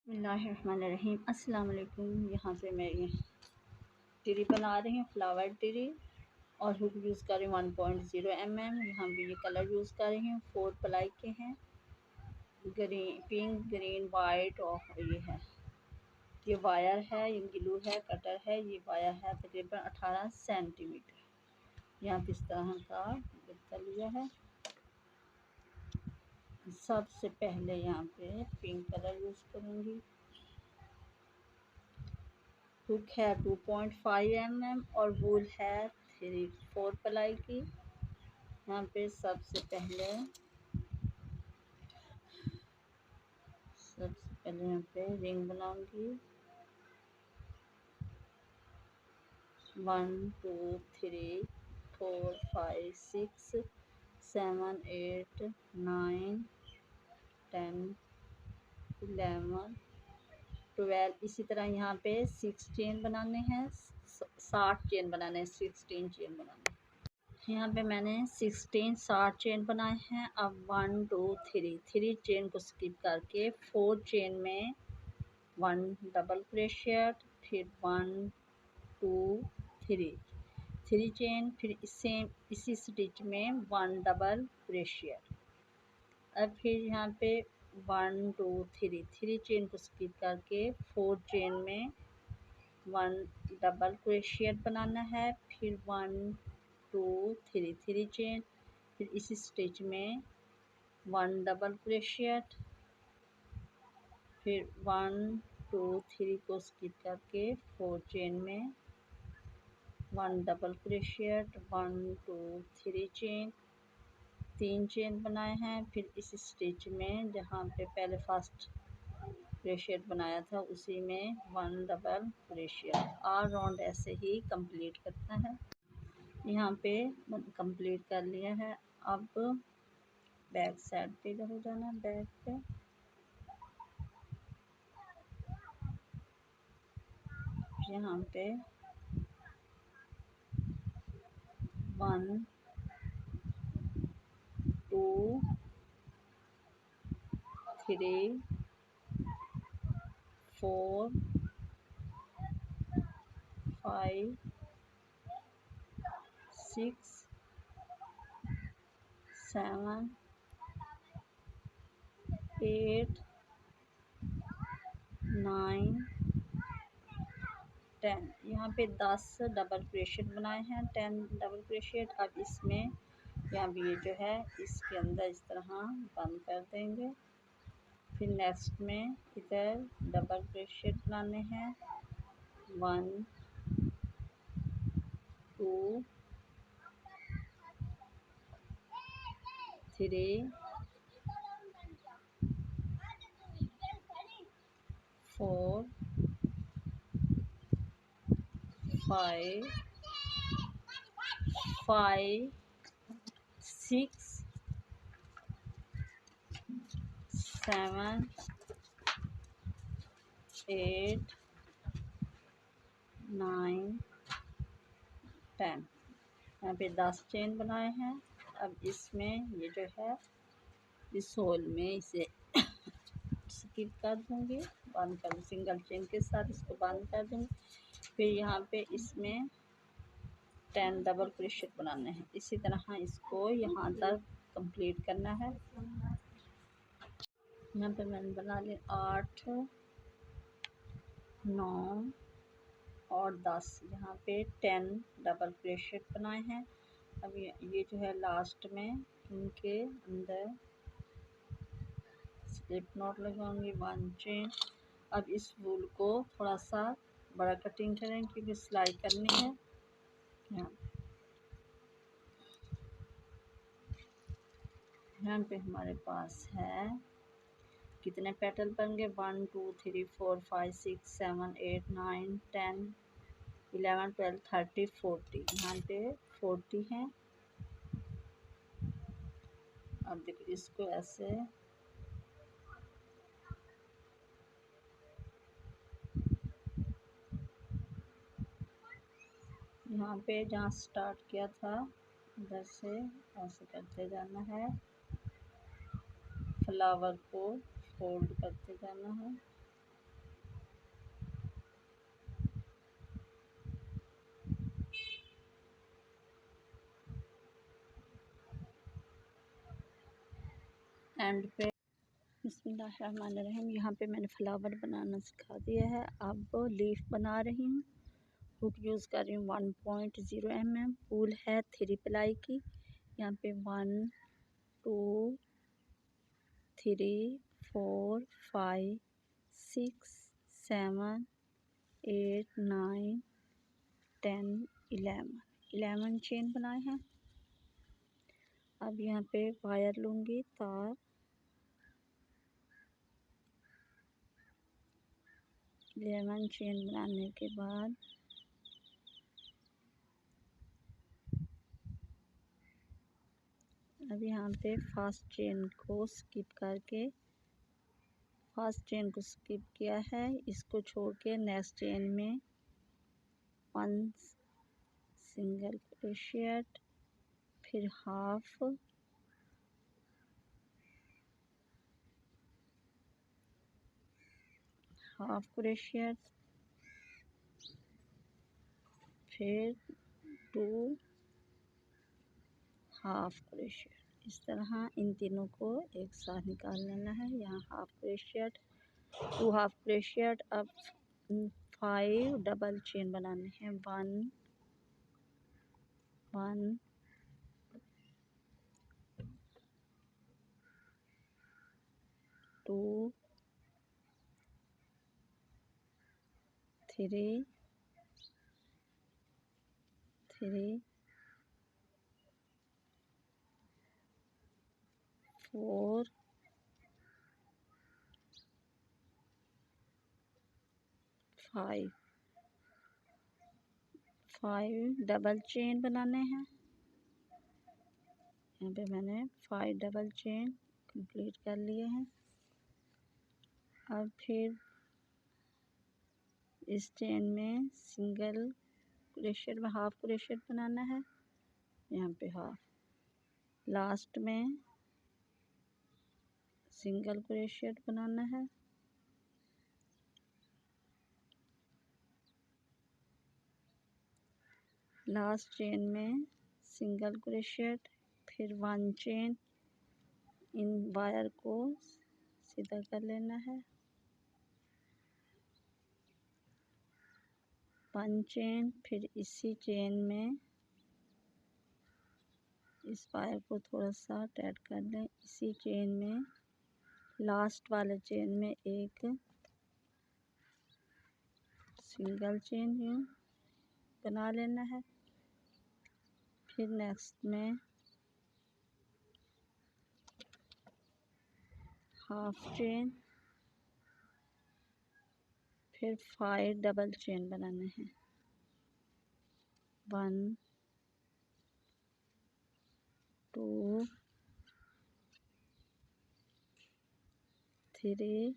बिस्मिल्लाहिर्रहमानिर्रहीम। अस्सलाम वालेकुम। यहाँ पे मैं ये टिरी बना रही हूँ, फ्लावर टिरी, और हुक यूज़ कर रही हूँ 1.0 mm। यहाँ पे ये कलर यूज़ कर रही हूँ, 4 प्लाई के हैं, ग्रीन, पिंक, ग्रीन, वाइट, और ये है, ये वायर है, ये ग्लू है, कटर है, ये वायर है तकरीबन 18 सेंटीमीटर। यहाँ पे इस तरह का गत्ता लिया है। सबसे पहले यहाँ पे पिंक कलर यूज़ करूँगी। हुक है 2.5 mm और वूल है 4 प्लाई की। यहाँ पे सबसे पहले यहाँ पे रिंग बनाऊंगी। 1 2 3 4 5 6 7 8 9 10 11 12। इसी तरह यहाँ पे 6 चेन बनाने हैं, 60 चेन बनाने हैं, 16 चेन बनाने हैं। यहाँ पे मैंने 60 चेन बनाए हैं। अब 1 2 3 चेन को स्किप करके 4 चेन में 1 डबल क्रोशेट, फिर 1 2 3 चेन, फिर इसी स्टिच में 1 डबल क्रोशेट। अब फिर यहाँ पे 1 2 3 चेन को स्किप करके 4 चेन में 1 डबल क्रोशेट बनाना है, फिर 1 2 3 चेन, फिर इसी स्टिच में 1 डबल क्रोशेट, फिर 1 2 3 को स्किप करके 4 चेन में 1 डबल क्रोशेट, 1 2 3 चेन, 3 चेन बनाए हैं। फिर इस स्टिच में जहाँ पे पहले फर्स्ट क्रोशेट बनाया था उसी में 1 डबल क्रोशेट। ऑल राउंड ऐसे ही कंप्लीट करना है। यहाँ पे कंप्लीट कर लिया है। अब बैक साइड पे इधर हो जाना, बैक पे यहाँ पे 1 2 3 4 5 6 7 8 9 10। यहाँ पे 10 डबल क्रोशेट बनाए हैं, 10 डबल क्रोशेट। अब इसमें यहाँ भी ये जो है इसके अंदर इस तरह बंद कर देंगे। फिर नेक्स्ट में इधर डबल क्रोशेट बनाने हैं, 1 2 3 4 5 6 7 8 9 10। यहाँ पे 10 चेन बनाए हैं। अब इसमें ये जो है इस होल में इसे स्किप कर दूंगी, बंद कर, सिंगल चेन के साथ इसको बंद कर दूंगी। फिर यहाँ पे इसमें 10 डबल क्रोशेट बनाने हैं। इसी तरह इसको यहाँ तक कंप्लीट करना है। यहाँ पे मैंने बना लिया 8 9 और 10। यहाँ पे 10 डबल क्रोशेट बनाए हैं। अब ये जो है लास्ट में इनके अंदर स्लिप नॉट लगाऊंगी, 1 चेन। अब इस वूल को थोड़ा सा बड़ा कटिंग करें क्योंकि सिलाई करनी है। यहाँ पे हमारे पास है कितने पेटल बन गए, 1 2 3 4 5 6 7 8 9 10 11 12 13 40। यहाँ पे 40 हैं। अब देखो इसको ऐसे यहाँ पे जहाँ स्टार्ट किया था उधर से ऐसे करते जाना है, फ्लावर को फोल्ड करते जाना है। एंड पे बिस्मिल्लाहिर्रहमानिर्रहीम। यहाँ पे मैंने फ्लावर बनाना सिखा दिया है। अब लीफ बना रही हूँ। हुक यूज़ कर रही हूँ 1.0 mm। फूल है 3 प्लाई की। यहाँ पे 1 2 3 4 5 6 7 8 9 10 11 चेन बनाए हैं। अब यहाँ पे वायर लूँगी, तार 11 चेन बनाने के बाद अब यहाँ पे फर्स्ट चेन को स्किप करके फर्स्ट चेन को स्किप किया है, इसको छोड़ के नेक्स्ट चेन में 1 सिंगल क्रोशिएट, फिर हाफ क्रोशिएट, फिर 2 हाफ क्रोशिएट। इस तरह इन तीनों को एक साथ निकाल लेना है। यहाँ हाफ क्रोशिएट, 2 हाफ क्रोशिएट। अब 5 डबल चेन बनाने हैं। 1 1 2 3 3 4 5 डबल चेन बनाने हैं। यहाँ पे मैंने 5 डबल चेन कंप्लीट कर लिए हैं। अब फिर इस चेन में सिंगल क्रोशिएट में हाफ क्रोशिएट बनाना है। यहाँ पे हाफ, लास्ट में सिंगल क्रोशिएट बनाना है। लास्ट चेन में सिंगल क्रोशिएट, फिर 1 चेन। इन वायर को सीधा कर लेना है। 1 चेन, फिर इसी चेन में इस वायर को थोड़ा सा टाइट कर लें। इसी चेन में लास्ट वाले चेन में एक सिंगल चेन यूँ बना लेना है। फिर नेक्स्ट में हाफ चेन, फिर 5 डबल चेन बनाने हैं। 1 2 3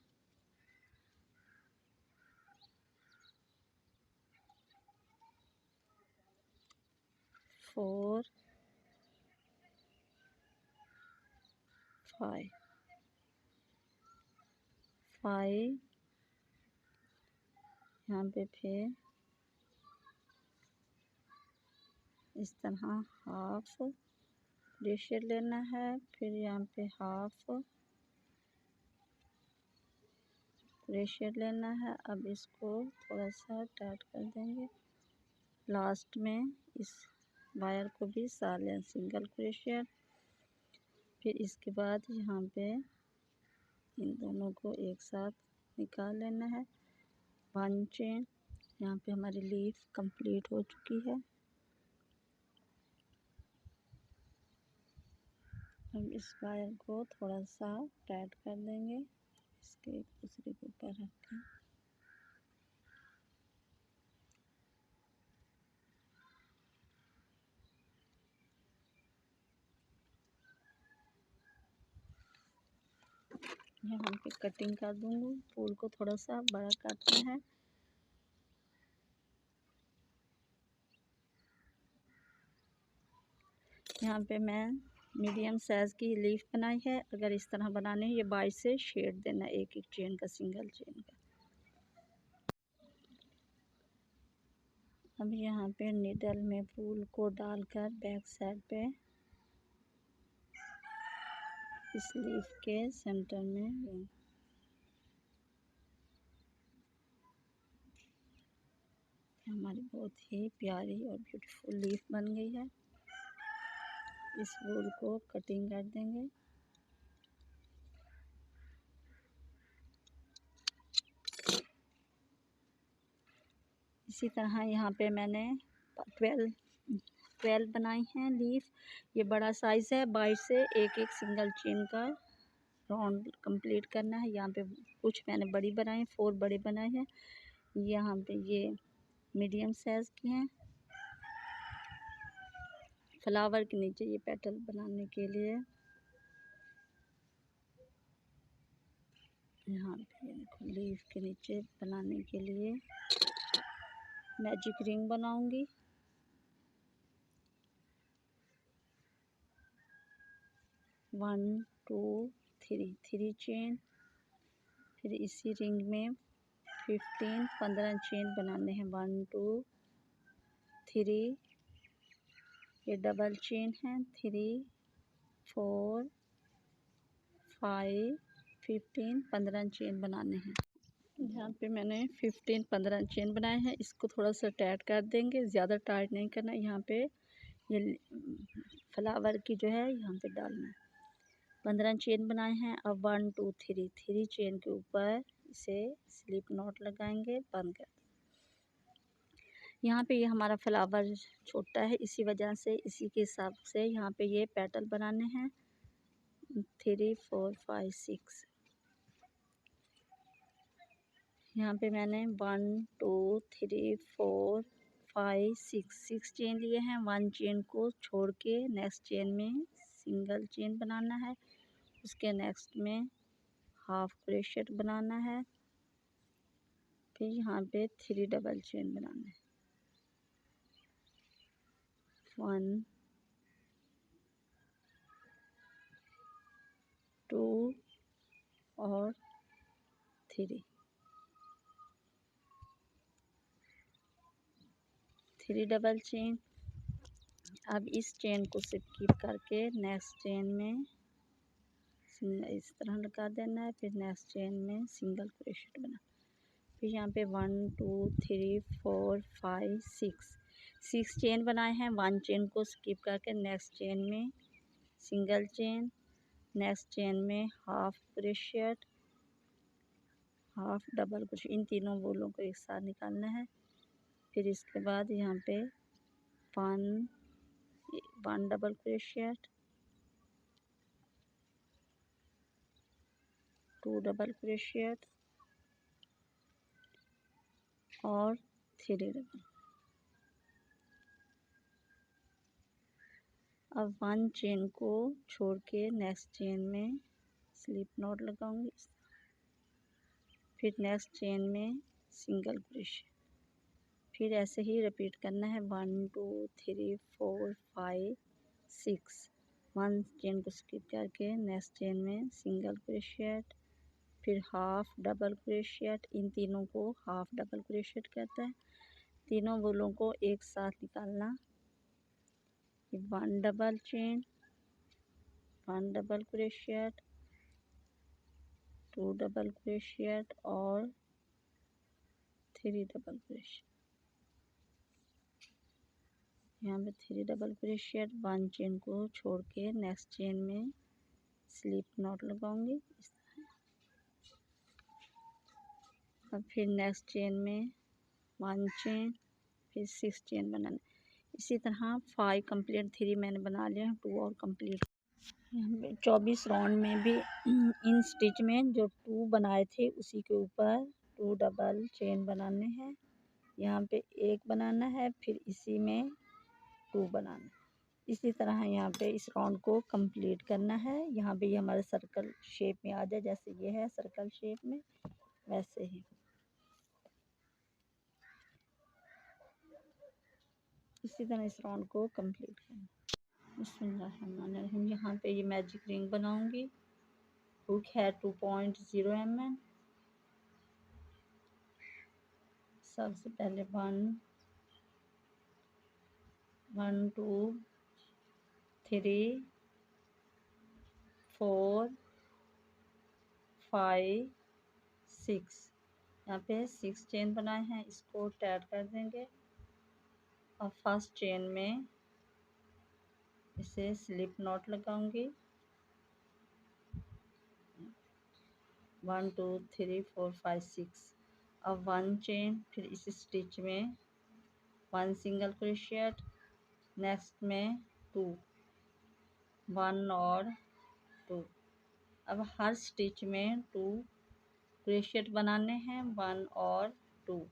4 5 यहाँ पे फिर इस तरह हाफ क्रोशिएट लेना है। फिर यहाँ पे हाफ क्रोशिएट लेना है। अब इसको थोड़ा सा टाइट कर देंगे। लास्ट में इस वायर को भी साथ लें, सिंगल क्रोशिएट। फिर इसके बाद यहाँ पे इन दोनों को एक साथ निकाल लेना है। 1 चेन। यहाँ पे हमारी लीफ कंप्लीट हो चुकी है। अब इस वायर को थोड़ा सा टाइट कर देंगे, इसके एक दूसरे के ऊपर रख के। यहाँ पे कटिंग कर दूँगी। फूल को थोड़ा सा बड़ा काटना है। यहाँ पे मैं मीडियम साइज़ की लीफ बनाई है। अगर इस तरह बनाने हैं, ये 22 से शेड देना एक एक चेन का, सिंगल चेन का। अब यहाँ पे निडल में फूल को डालकर बैक साइड पे इस लीफ के सेंटर में हमारी बहुत ही प्यारी और ब्यूटीफुल लीफ बन गई है। इस फूल को कटिंग कर देंगे। इसी तरह यहाँ पे मैंने 12 बनाई हैं लीफ। ये बड़ा साइज़ है, 22 से एक एक सिंगल चेन का राउंड कंप्लीट करना है। यहाँ पे कुछ मैंने बड़ी बनाई, 4 बड़े बनाए हैं। यहाँ पे ये मीडियम साइज़ की हैं। फ्लावर के नीचे ये पेटल बनाने के लिए यहाँ पे देखो लीफ के नीचे बनाने के लिए मैजिक रिंग बनाऊंगी। One two three chain. फिर इसी रिंग में 15 चेन बनाने हैं। 1 2 3, ये डबल चेन है। 3 4 5 15 चेन बनाने हैं। यहाँ पे मैंने 15 चेन बनाए हैं। इसको थोड़ा सा टाइट कर देंगे, ज़्यादा टाइट नहीं करना। यहाँ पे ये फ्लावर की जो है यहाँ पे डालना है। 15 चेन बनाए हैं। अब 1 2 3 चेन के ऊपर इसे स्लिप नॉट लगाएंगे, बंद कर। यहाँ पे ये हमारा फ्लावर छोटा है, इसी वजह से इसी के हिसाब से यहाँ पे ये पेटल बनाने हैं। 3 4 5 6। यहाँ पे मैंने 1 2 3 4 5 6 चेन लिए हैं। 1 चेन को छोड़ के नेक्स्ट चेन में सिंगल चेन बनाना है। उसके नेक्स्ट में हाफ क्रोशेट बनाना है। फिर यहाँ पे 3 डबल चेन बनाना है। 1 2 और 3 डबल चेन। अब इस चेन को स्किप करके नेक्स्ट चेन में इस तरह लगा देना है। फिर नेक्स्ट चेन में सिंगल क्रोशेट बना। फिर यहाँ पे 1 2 3 4 5 6 चेन बनाए हैं। 1 चेन को स्किप करके नेक्स्ट चेन में सिंगल चेन, नेक्स्ट चेन में half crochet, half double crochet. इन तीनों बोलों को एक साथ निकालना है। फिर इसके बाद यहाँ पे 1 डबल क्रोशेट, 2 डबल क्रोशेट और 3 डबल। अब 1 चेन को छोड़ के नेक्स्ट चेन में स्लिप नॉट लगाऊंगी। फिर नेक्स्ट चेन में सिंगल क्रोशेट। फिर ऐसे ही रिपीट करना है। 1 2 3 4 5 6। 1 चेन को स्किप करके नेक्स्ट चेन में सिंगल क्रोशेट, फिर हाफ डबल क्रोशेट। इन तीनों को हाफ डबल क्रोशेट कहते हैं। तीनों वूलों को एक साथ निकालना। 1 double chain, 1 double crochet, 2 double crochet और 3 डबल क्रोशेट। यहाँ पे 3 डबल क्रोशेट। 1 चेन को छोड़ के नेक्स्ट चेन में स्लिप नॉट लगाऊंगी। अब फिर नेक्स्ट चेन में 1 चेन, फिर 6 चेन बनाना। इसी तरह 5 कंप्लीट, 3 मैंने बना लिया, 2 और कंप्लीट। 24 राउंड में भी इन स्टिच में जो 2 बनाए थे उसी के ऊपर 2 डबल चेन बनाने हैं। यहाँ पे 1 बनाना है, फिर इसी में 2 बनाना है। इसी तरह यहाँ पे इस राउंड को कंप्लीट करना है। यहाँ पे ये हमारे सर्कल शेप में आ जाए, जैसे ये है सर्कल शेप में, वैसे ही इसी तरह इस राउंड को कंप्लीट करना। बिस्मिल्लाहिर्रहमानिर्रहीम। यहाँ पे ये मैजिक रिंग बनाऊंगी। हुक है 2.0 mm। सबसे पहले 1 2 3 4 5 6। यहाँ पे 6 चेन बनाए हैं, इसको टाइट कर देंगे। और फर्स्ट चेन में इसे स्लिप नॉट लगाऊंगी। 1 2 3 4 5 6। अब 1 चेन, फिर इस स्टिच में 1 सिंगल क्रोशिएट, नेक्स्ट में 2, 1 और 2। अब हर स्टिच में 2 क्रोशिएट बनाने हैं, 1 और 2।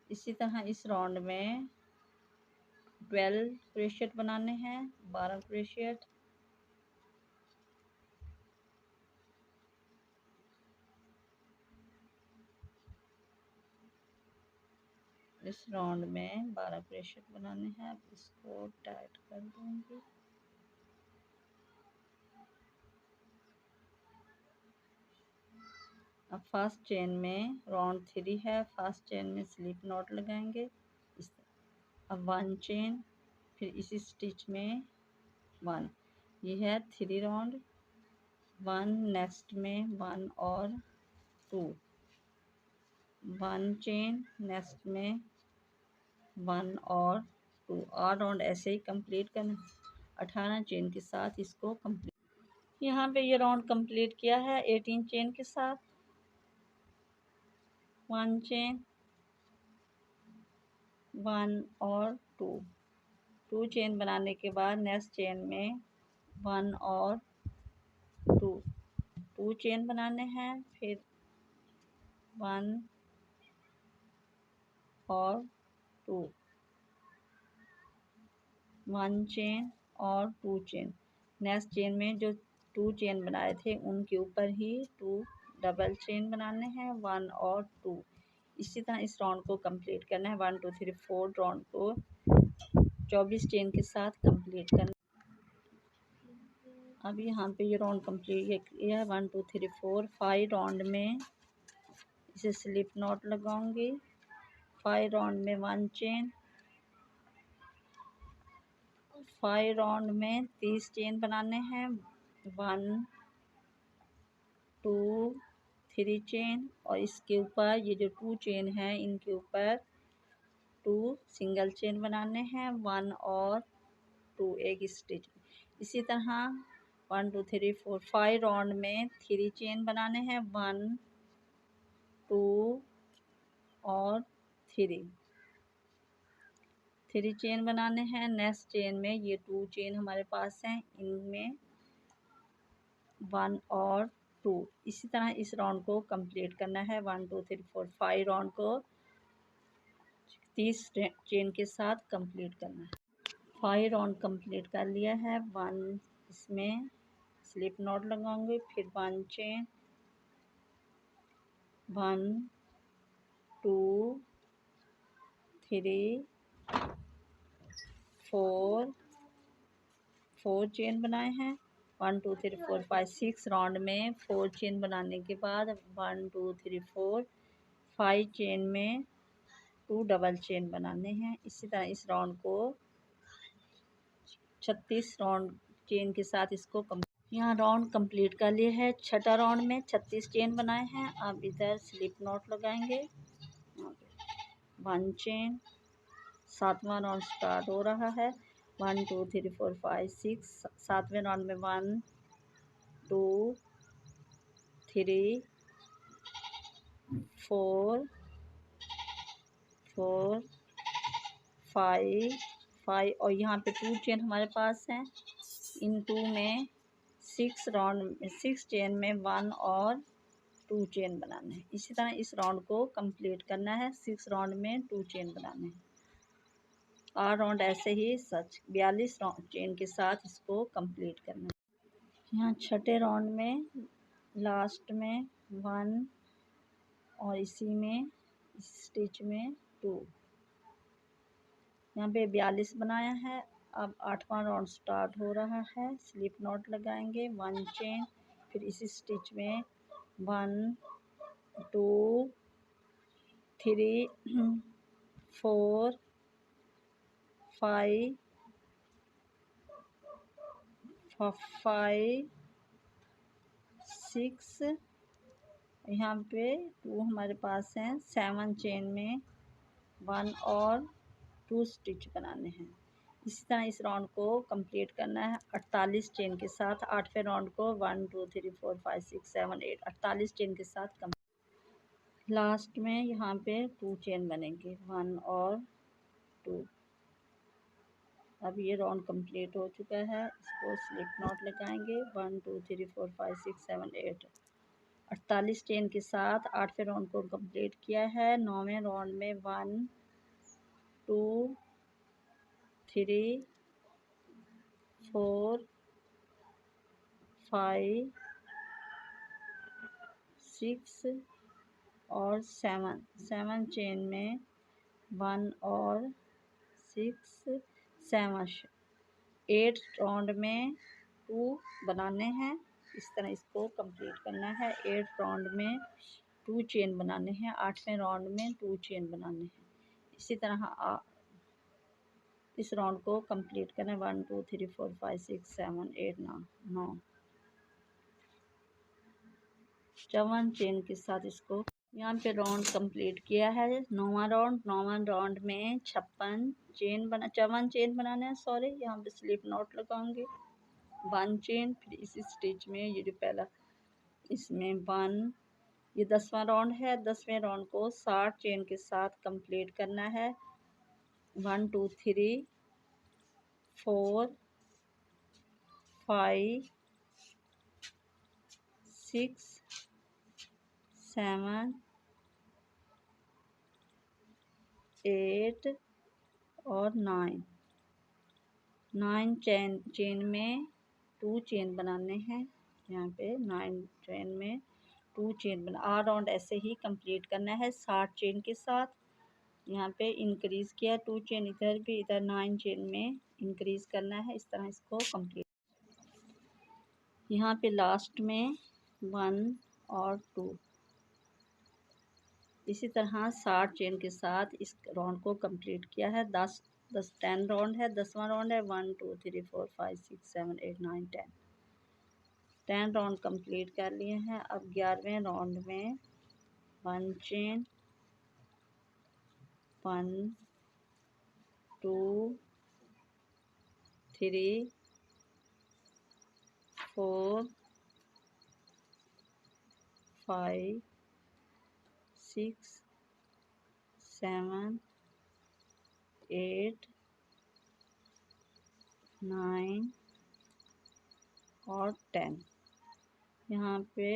इसी तरह इस राउंड में 12 क्रोशिएट बनाने हैं, 12 क्रोशिएट। इस राउंड में 12 क्रोशिएट बनाने हैं। अब इसको टाइट कर दूंगी। अब फर्स्ट चेन में राउंड 3 है, फर्स्ट चेन में स्लिप नॉट लगाएंगे इस तरह। अब 1 चेन, फिर इसी स्टिच में 1। ये है 3 राउंड। 1 नेक्स्ट में 1 और 2, 1 चेन, नेक्स्ट में 1 और 2। और राउंड ऐसे ही कंप्लीट करना। 18 चेन के साथ इसको कंप्लीट। यहाँ पे ये राउंड कंप्लीट किया है 18 चेन के साथ। 1 चेन, 1 और 2 चेन बनाने के बाद नेक्स्ट चेन में 1 और 2 चेन बनाने हैं, फिर 1 और 2, 1 चेन और 2 चेन। नेक्स्ट चेन में जो 2 चेन बनाए थे उनके ऊपर ही 2 डबल चेन बनाने हैं, 1 और 2। इसी तरह इस राउंड को कंप्लीट करना है। 1 2 3 4 राउंड को 24 चेन के साथ कंप्लीट करना। अब यहाँ पे ये राउंड कंप्लीट किया है। 1 2 3 4 5 राउंड में इसे स्लिप नॉट लगाऊंगी। 5 राउंड में 1 चेन, 5 राउंड में 30 चेन बनाने हैं। 1 2 3 चेन, और इसके ऊपर ये जो 2 चेन है इनके ऊपर 2 सिंगल चेन बनाने हैं, 1 और 2 एक स्टिच। इसी तरह 1 2 3 4 5 राउंड में 3 चेन बनाने हैं, 1 2 और 3 चेन बनाने हैं। नेक्स्ट चेन में ये 2 चेन हमारे पास हैं, इनमें 1 और 2। इसी तरह इस राउंड को कंप्लीट करना है। 1 2 3 4 5 राउंड को 30 चेन के साथ कंप्लीट करना है। 5 राउंड कंप्लीट कर लिया है। 1 इसमें स्लिप नॉट लगाऊंगी, फिर 1 चेन, 1 2 3 4 चेन बनाए हैं। 1 2 3 4 5 6 राउंड में 4 चेन बनाने के बाद 1 2 3 4 5 चेन में 2 डबल चेन बनाने हैं। इसी तरह इस राउंड को 36 राउंड चेन के साथ इसको यहाँ राउंड कंप्लीट कर लिए है। छठा राउंड में 36 चेन बनाए हैं। अब इधर स्लिप नॉट लगाएंगे। 1 चेन, 7वां राउंड स्टार्ट हो रहा है। 1 2 3 4 5 6। 7वें राउंड में 1 2 3 4 5 और यहाँ पे 2 चेन हमारे पास हैं। इन 2 में 6 चेन में 1 और 2 चेन बनाने हैं। इसी तरह इस राउंड को कंप्लीट करना है। 6 राउंड में 2 चेन बनाने हैं। 8 राउंड ऐसे ही 42 चेन के साथ इसको कंप्लीट करना है। यहाँ छठे राउंड में लास्ट में 1 और इसी में स्टिच में 2। यहाँ पे 42 बनाया है। अब 8वां राउंड स्टार्ट हो रहा है। स्लिप नॉट लगाएंगे, 1 चेन, फिर इसी स्टिच में 1 2 3 4 5 6, यहाँ पे 2 हमारे पास हैं। 7 चेन में 1 और 2 स्टिच बनाने हैं। इसी तरह इस राउंड को कंप्लीट करना है 48 चेन के साथ। 8वें राउंड को 1 2 3 4 5 6 7 8 48 चेन के साथ लास्ट में यहाँ पे 2 चेन बनेंगे, 1 और 2। अब ये राउंड कंप्लीट हो चुका है। इसको स्लिप नॉट लगाएंगे। 1 2 3 4 5 6 7 8 48 चेन के साथ 8वें राउंड को कंप्लीट किया है। 9वें राउंड में 1 2 3 4 5 6 और 7 चेन में 1 और 6 7 8 राउंड में 2 बनाने हैं। इस तरह इसको कंप्लीट करना है। 8 राउंड में 2 चेन बनाने हैं। 8वें राउंड में 2 चेन बनाने हैं। इसी तरह इस राउंड को कंप्लीट करना है। 1 2 3 4 5 6 7 8 9 54 चेन के साथ इसको यहाँ पे राउंड कंप्लीट किया है। 9वां राउंड में 56 चेन 54 चेन बनाना है। सॉरी, यहाँ पे स्लिप नॉट लगाऊंगी। 1 चेन, फिर इसी स्टिच में ये जो पहला इसमें 1, ये 10वां राउंड है। 10वें राउंड को 60 चेन के साथ कंप्लीट करना है। 1 2 3 4 5 6 7 8 और 9 चेन में 2 चेन बनाने हैं। यहाँ पे 9 चेन में 2 चेन बना 8 राउंड ऐसे ही कंप्लीट करना है 60 चेन के साथ। यहाँ पे इंक्रीज किया 2 चेन, इधर भी, इधर 9 चेन में इंक्रीज करना है। इस तरह इसको कंप्लीट। यहाँ पे लास्ट में 1 और 2 इसी तरह 60 चेन के साथ इस राउंड को कंप्लीट किया है। 10 राउंड है। 10वां राउंड है। 1 2 3 4 5 6 7 8 9 10 राउंड कंप्लीट कर लिए हैं। अब 11वें राउंड में 1 चेन 1 2 3 4 5 6 7 8 9 और 10। यहाँ पे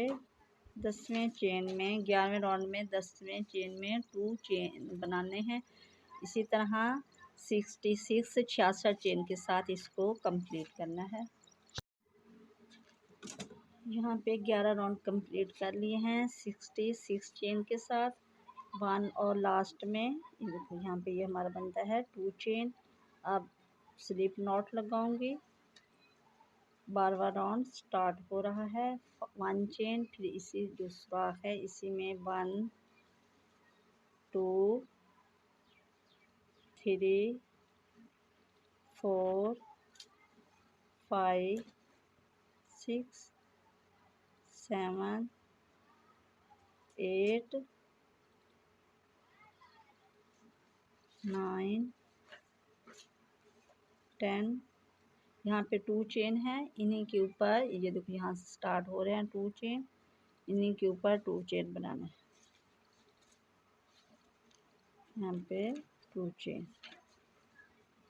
10वें चेन में 11वें राउंड में 10वें चेन में 2 चेन बनाने हैं। इसी तरह 66 चेन के साथ इसको कंप्लीट करना है। यहाँ पे 11 राउंड कंप्लीट कर लिए हैं 66 चेन के साथ। 1 और लास्ट में देखो यहाँ पे ये हमारा बनता है 2 चेन। अब स्लिप नॉट लगाऊंगी। 12वां राउंड स्टार्ट हो रहा है। 1 चेन, फिर इसी जो सुराख है इसी में 1 2 3 4 5 6 7 8 9 10। यहाँ पे 2 चेन है। इन्हीं के ऊपर ये देखो यहाँ से स्टार्ट हो रहे हैं 2 चेन। इन्हीं के ऊपर 2 चेन बनाना है। यहाँ पे 2 चेन।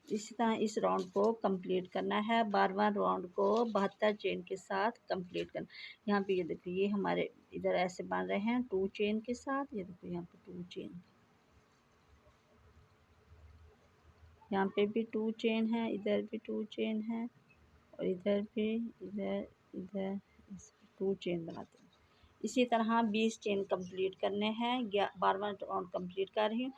इसी तरह इस राउंड को कंप्लीट करना है। 12वां राउंड को 72 चेन के साथ कंप्लीट करना। यहाँ पे ये देखो ये हमारे इधर ऐसे बन रहे हैं 2 चेन के साथ। ये देखो यहाँ पे 2 चेन, यहाँ पे भी 2 चेन है, इधर भी 2 चेन है और इधर भी, इधर 2 चेन बनाते हैं। इसी तरह 20 चेन कंप्लीट करने हैं। 12वां राउंड कंप्लीट कर रही हूँ।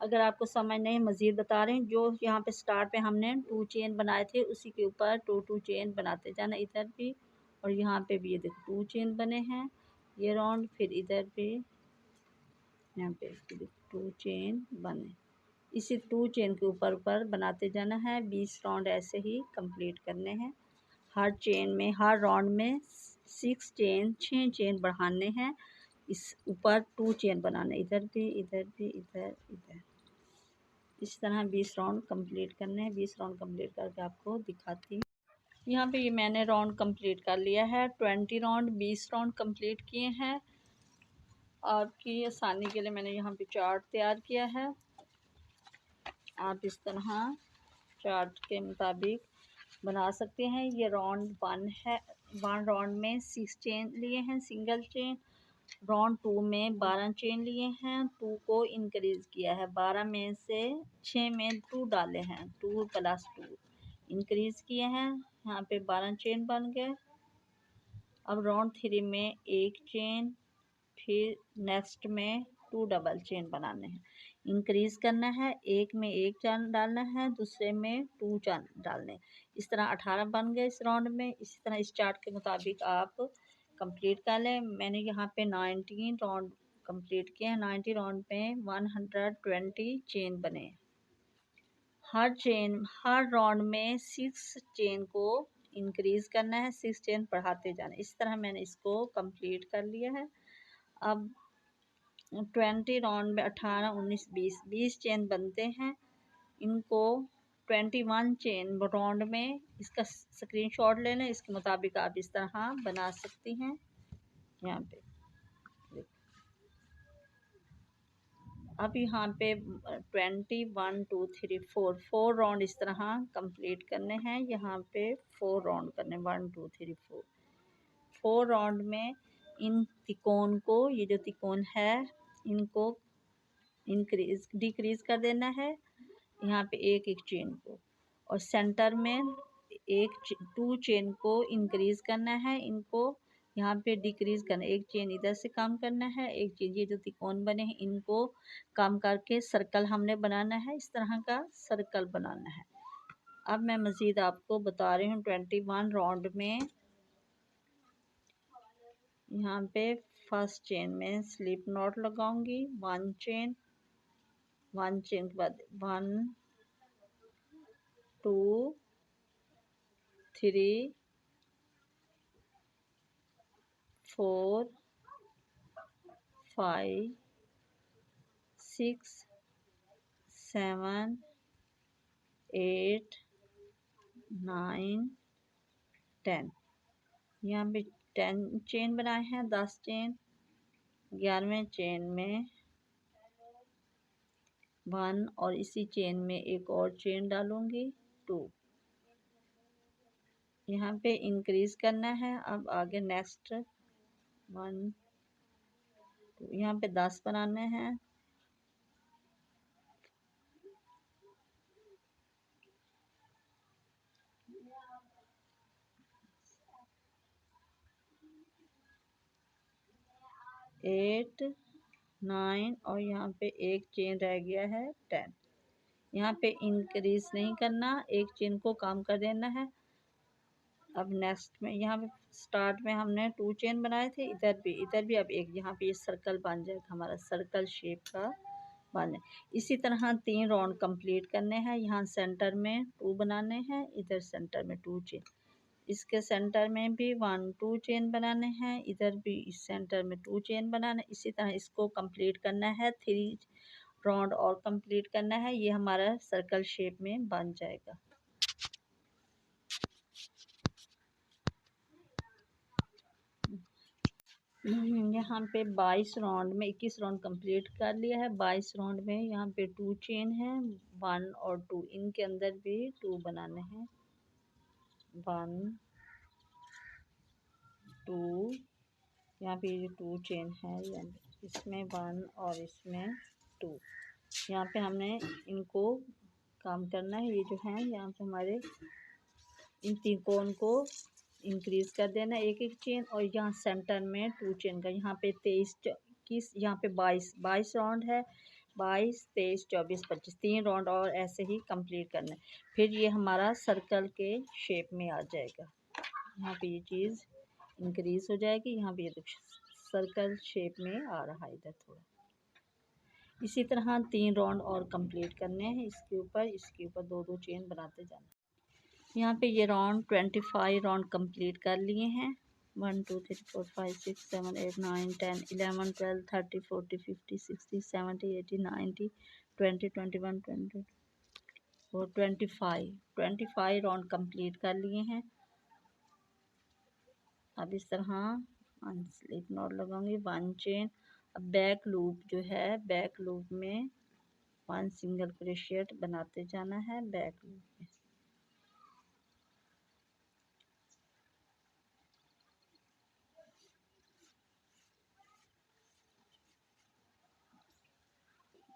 अगर आपको समझ नहीं मज़ीद बता रहे हैं, जो यहाँ पे स्टार्ट पे हमने 2 चेन बनाए थे उसी के ऊपर 2 चेन बनाते जाना। इधर भी और यहाँ पे भी ये देखो 2 चेन बने हैं ये राउंड। फिर इधर भी यहाँ पे 2 चेन बने। इसी 2 चेन के ऊपर बनाते जाना है। 20 राउंड ऐसे ही कंप्लीट करने हैं। हर चेन में, हर राउंड में 6 चेन, 6 चेन बढ़ाने हैं, इस ऊपर 2 चेन बनाने, इधर भी इधर भी इधर इधर, इस तरह 20 राउंड कंप्लीट करने हैं। 20 राउंड कंप्लीट करके आपको दिखाती हूँ। यहाँ पे ये मैंने राउंड कंप्लीट कर लिया है। 20 राउंड 20 राउंड कंप्लीट किए हैं। आपकी आसानी के लिए मैंने यहाँ पे चार्ट तैयार किया है। आप इस तरह चार्ट के मुताबिक बना सकते हैं। ये राउंड 1 है। 1 राउंड में 6 चेन लिए हैं सिंगल चेन। राउंड 2 में 12 चेन लिए हैं। 2 को इंक्रीज किया है, 12 में से 6 में 2 डाले हैं, 2 + 2 इंक्रीज किए हैं। यहाँ पे 12 चेन बन गए। अब राउंड 3 में 1 चेन, फिर नेक्स्ट में 2 डबल चेन बनाने हैं, इंक्रीज करना है। एक में 1 चेन डालना है, दूसरे में 2 चेन डालने। इस तरह 18 बन गए इस राउंड में। इसी तरह इस चार्ट के मुताबिक आप कंप्लीट कर लें। मैंने यहाँ पे 19 राउंड कंप्लीट किए हैं। 90 राउंड में 120 चेन बने। हर राउंड में 6 चेन को इंक्रीज करना है, 6 चेन बढ़ाते जाना। इस तरह मैंने इसको कंप्लीट कर लिया है। अब 20 राउंड में 18, 19, 20 चेन बनते हैं। इनको 21 चेन राउंड में, इसका स्क्रीनशॉट ले लें। इसके मुताबिक आप इस तरह बना सकती हैं। यहाँ पे अब यहाँ पे 20, 1, 2, 3, 4 राउंड इस तरह कंप्लीट करने हैं। यहाँ पे 4 राउंड करने, 1, 2, 3, 4 राउंड में इन तिकोन को, ये जो तिकोन है, इनको डिक्रीज कर देना है। यहाँ पे एक एक चेन को, और सेंटर में 2 चेन को इंक्रीज करना है। इनको यहाँ पे डिक्रीज करना, एक चेन इधर से कम करना है, एक चेन, ये जो तिकोन बने हैं इनको कम करके सर्कल हमने बनाना है। इस तरह का सर्कल बनाना है। अब मैं मज़ीद आपको बता रही हूँ। 21 राउंड में यहाँ पे फर्स्ट चेन में स्लिप नॉट लगाऊंगी, 1 चेन, 1 चेन के बाद 1, 2, 3, 4, 5, 6, 7, 8, 9, 10। यहाँ पे 10 चेन बनाए हैं, 10 चेन। 11वें चेन में 1, और इसी चेन में एक और चेन डालूंगी, 2। यहाँ पे इंक्रीज करना है। अब आगे नेक्स्ट 1, 2, यहाँ पे 10 बनाने हैं। एट, 9, और यहाँ पे एक चेन रह गया है, 10। यहाँ पे इंक्रीज नहीं करना, एक चेन को कम कर देना है। अब नेक्स्ट में यहाँ पे स्टार्ट में हमने 2 चेन बनाए थे, इधर भी अब एक, यहाँ पे ये सर्कल बन जाएगा, हमारा सर्कल शेप का बन जाए। इसी तरह 3 राउंड कंप्लीट करने हैं। यहाँ सेंटर में 2 बनाने हैं, इधर सेंटर में 2 चेन, इसके सेंटर में भी 1, 2 चेन बनाने हैं, इधर भी इस सेंटर में 2 चेन बनाना। इसी तरह इसको कंप्लीट करना है। 3 राउंड और कंप्लीट करना है। ये हमारा सर्कल शेप में बन जाएगा। यहाँ पे 22 राउंड में 21 राउंड कंप्लीट कर लिया है। 22 राउंड में यहाँ पे 2 चेन है, 1 और 2, इनके अंदर भी 2 बनाने हैं, 1, 2। यहाँ पे ये 2 चेन है, इसमें 1 और इसमें 2। यहाँ पे हमने इनको काम करना है। ये जो है यहाँ पे हमारे इन त्रिकोण को इंक्रीज कर देना, एक एक चेन, और यहाँ सेंटर में 2 चेन का। यहाँ पे 23, 21, यहाँ पे 22 राउंड है। 22, 23, 24, 25, 3 राउंड और ऐसे ही कंप्लीट करना है। फिर ये हमारा सर्कल के शेप में आ जाएगा। यहाँ पे ये चीज़ इंक्रीज हो जाएगी। यहाँ पे ये सर्कल शेप में आ रहा है इधर थोड़ा। इसी तरह 3 राउंड और कंप्लीट करने हैं। इसके ऊपर 2-2 चेन बनाते जाना। यहाँ पे ये राउंड 25 राउंड कंप्लीट कर लिए हैं। 1 2 3 4 5 6 7 8 9 10 11 12 13 14 15 16 17 18 19 20 21 22 और 25 राउंड कंप्लीट कर लिए हैं। अब इस तरह स्लिप नॉट लगाऊंगी, 1 चेन। अब बैक लूप जो है, बैक लूप में 1 सिंगल क्रोशिएट बनाते जाना है बैक लूप में।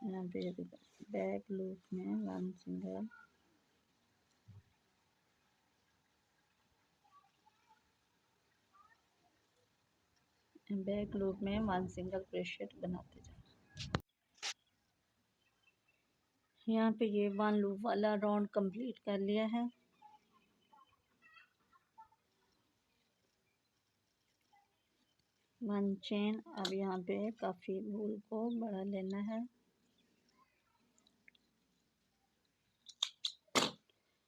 यहाँ पे बैक लूप में 1 सिंगल, बैक लूप में 1 सिंगल क्रोशिएट बनाते जाना। यहाँ पे ये 1 लूप वाला राउंड कंप्लीट कर लिया है। One chain. अब यहाँ पे काफी वूल को बढ़ा लेना है।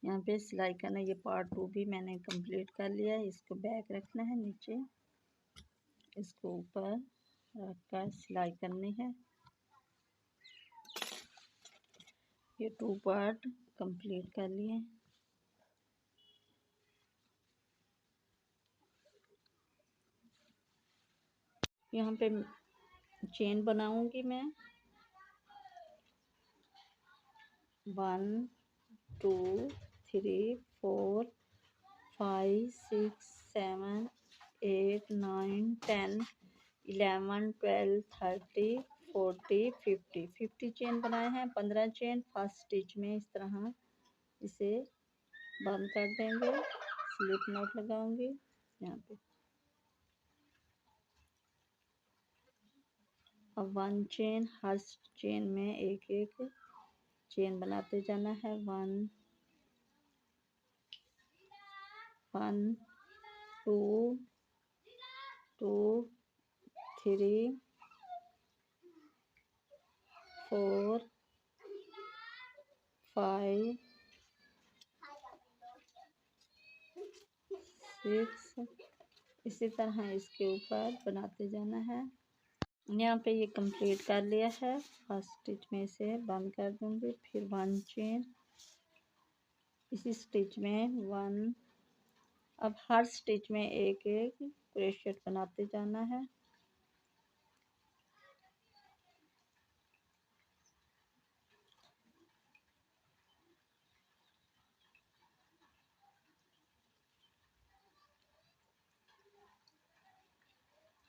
यहाँ पे सिलाई करना, ये पार्ट 2 भी मैंने कंप्लीट कर लिया है। इसको बैक रखना है नीचे, इसको ऊपर रखकर सिलाई करनी है। ये 2 पार्ट कंप्लीट कर लिए। यहाँ पे चेन बनाऊंगी मैं 1 2 3 4 5 6 7 8 9 10 11 12 13 40 50 चेन बनाए हैं। 15 चेन फर्स्ट स्टिच में इस तरह इसे बंद कर देंगे। स्लिप नॉट लगाऊंगी यहाँ पे। अब 1 चेन, हर चेन में एक एक चेन बनाते जाना है। 1 1 2 2 3 4 5 6। इसी तरह इसके ऊपर बनाते जाना है। यहाँ पे ये कंप्लीट कर लिया है। फर्स्ट स्टिच में इसे बंद कर दूंगी। फिर 1 चेन, इसी स्टिच में 1। अब हर स्टिच में एक एक क्रोशेट बनाते जाना है।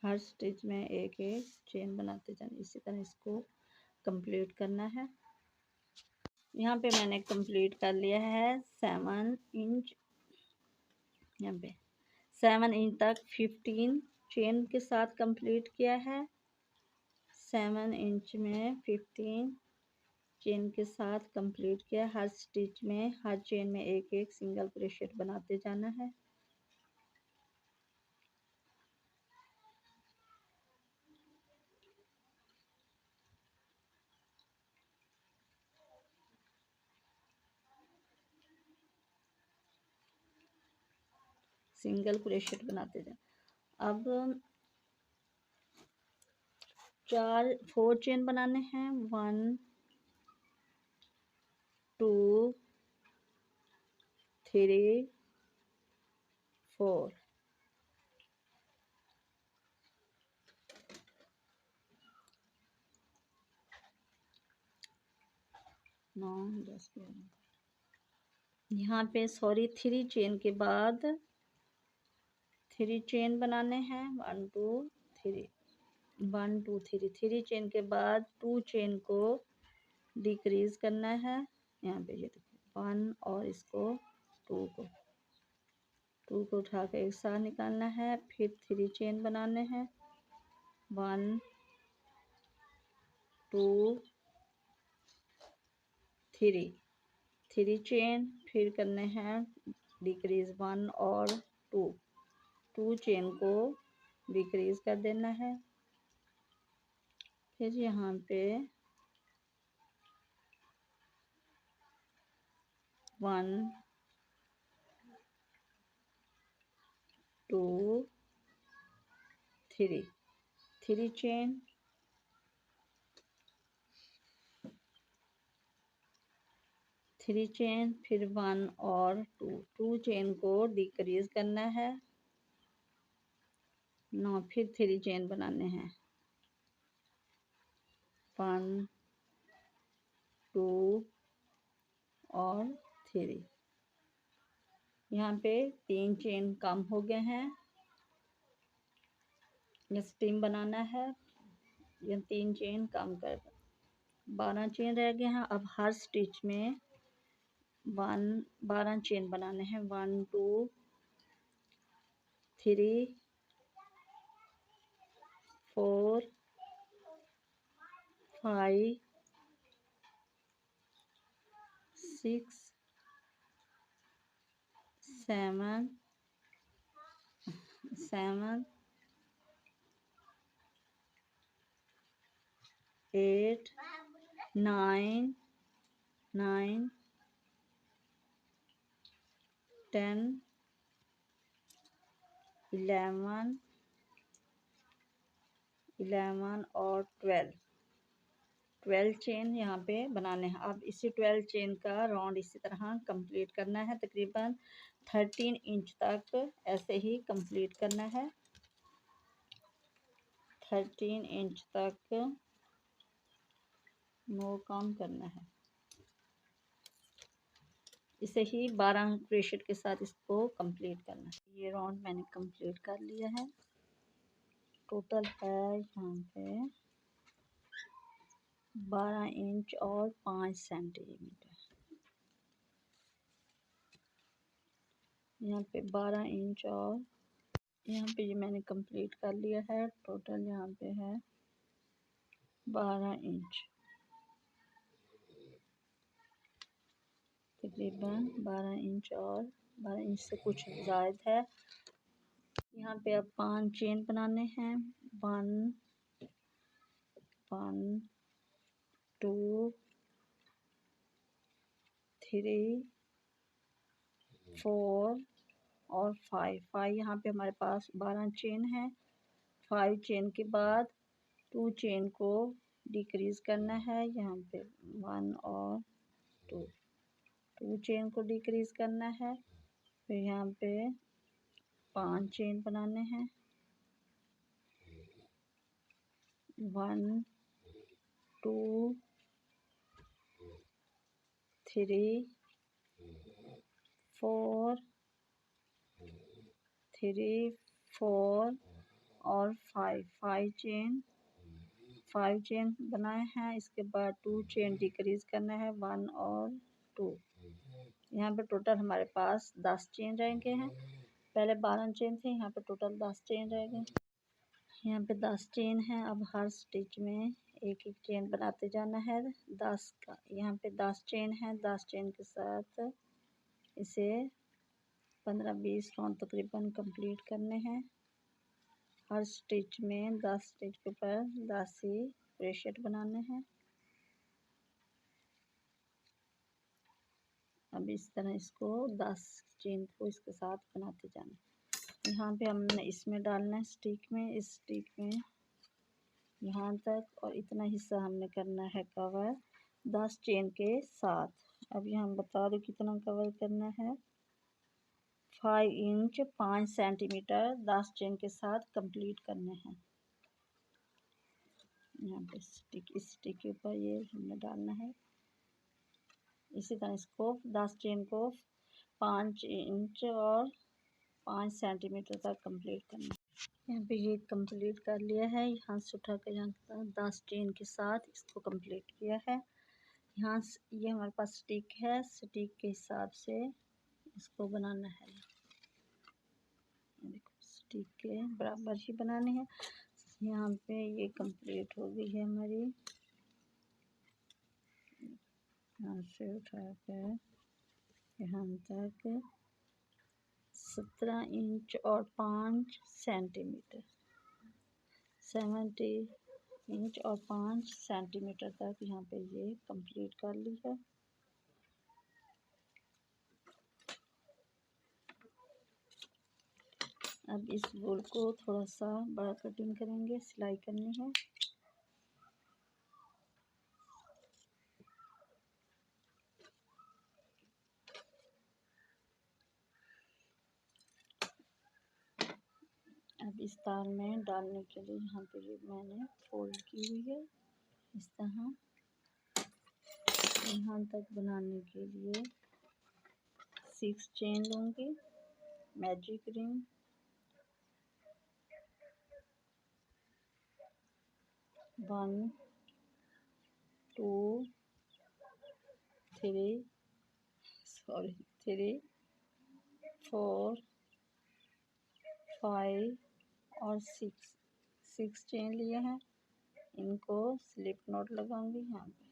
हर स्टिच में एक एक चेन बनाते जाना। इसी तरह इसको कंप्लीट करना है। यहाँ पे मैंने कंप्लीट कर लिया है 7 इंच। यहाँ पे 7 इंच तक 15 चेन के साथ कंप्लीट किया है। 7 इंच में 15 चेन के साथ कंप्लीट किया। हर स्टिच में, हर चेन में एक एक सिंगल क्रोशेट बनाते जाना है। सिंगल क्रोशेट बनाते जाना। अब 4 चेन बनाने हैं। 1 2 3 4। 9 10 11। यहाँ पे 3 चेन के बाद 3 चेन बनाने हैं। 1 2 3 1 2 3 3 चेन के बाद 2 चेन को डिक्रीज करना है। यहाँ पे ये देखो 1 और इसको 2 को उठा के एक साथ निकालना है। फिर 3 चेन बनाने हैं। 1 2 3 चेन, फिर करने हैं डिक्रीज 1 और 2 चेन को डिक्रीज कर देना है। फिर यहाँ पे 1 2 3 3 चेन, फिर 1 और 2 चेन को डिक्रीज करना है। 9 फिर 3 चेन बनाने हैं। 1 2 और 3। यहाँ पे 3 चेन कम हो गए हैं, ये स्टीम बनाना है। ये 3 चेन कम कर 12 चेन रह गए हैं। अब हर स्टिच में 12 चेन बनाने हैं। 1 2 3 4 5 6 7 8 9 10 11 और 12 चेन यहाँ पे बनाने हैं। अब इसी 12 चेन का राउंड इसी तरह कंप्लीट करना है। तकरीबन 13 इंच तक ऐसे ही कंप्लीट करना है। 13 इंच तक नो काम करना है। इसे ही 12 क्रोशेट के साथ इसको कंप्लीट करना है। ये राउंड मैंने कंप्लीट कर लिया है। टोटल है यहाँ पे 12 इंच और 5 सेंटीमीटर। यहाँ पे 12 इंच और यहाँ पे ये मैंने कंप्लीट कर लिया है। टोटल यहाँ पे है 12 इंच, तकरीबन 12 इंच और 12 इंच से कुछ ज़ायद है। यहाँ पे अब 5 चेन बनाने हैं। 1 2 3 4 और 5 यहाँ पे हमारे पास 12 चेन है। 5 चेन के बाद 2 चेन को डिक्रीज करना है। यहाँ पे 1 और 2 चेन को डिक्रीज करना है। फिर यहाँ पे 5 चेन बनाने हैं। 1 2 3 4 और 5 चेन बनाए हैं। इसके बाद 2 चेन डिक्रीज करना है। 1 और 2। यहाँ पे टोटल हमारे पास 10 चेन रह गए हैं। पहले 12 चेन थे, यहाँ पे टोटल 10 चेन रह गए। यहाँ पे 10 चेन है। अब हर स्टिच में एक एक चेन बनाते जाना है। 10 का यहाँ पे 10 चेन है। 10 चेन के साथ इसे 15-20 राउंड तकरीबन कंप्लीट करने हैं। हर स्टिच में 10 स्टिच के ऊपर 10 ही क्रोशेट बनाने हैं। अब इस तरह इसको 10 चेन को इसके साथ बनाते जाना। यहाँ पे हमने इसमें डालना है स्टिक में, इस स्टिक में यहाँ तक, और इतना हिस्सा हमने करना है कवर 10 चेन के साथ। अब यहाँ बता दो कितना कवर करना है। 5 इंच 5 सेंटीमीटर 10 चेन के साथ कंप्लीट करने हैं। यहाँ पे इस स्टिक के ऊपर ये हमने डालना है। इसी तरह इसको 10 चेन को 5 इंच और 5 सेंटीमीटर तक कंप्लीट करना है। यहाँ पे ये कंप्लीट कर लिया है। यहाँ से उठा कर यहाँ 10 चेन के साथ इसको कंप्लीट किया है। यहाँ ये हमारे पास स्टिक है, स्टिक के हिसाब से इसको बनाना है। देखो स्टिक के बराबर ही बनाने हैं। यहाँ पे ये कंप्लीट हो गई है हमारी। यहाँ से उठा कर यहाँ तक 17 इंच और 5 सेंटीमीटर 70 इंच और 5 सेंटीमीटर तक यहाँ पे ये कंप्लीट कर ली है। अब इस वूल को थोड़ा सा बड़ा कटिंग करेंगे, सिलाई करनी है। अब इस तार में डालने के लिए यहाँ पे मैंने फोल्ड की हुई है इस तरह। यहाँ तक बनाने के लिए 6 चेन लूँगी, मैजिक रिंग, 1 2 3 3 4 5 और 6 चेन लिए हैं। इनको स्लिप नॉट लगाऊंगी यहाँ पे।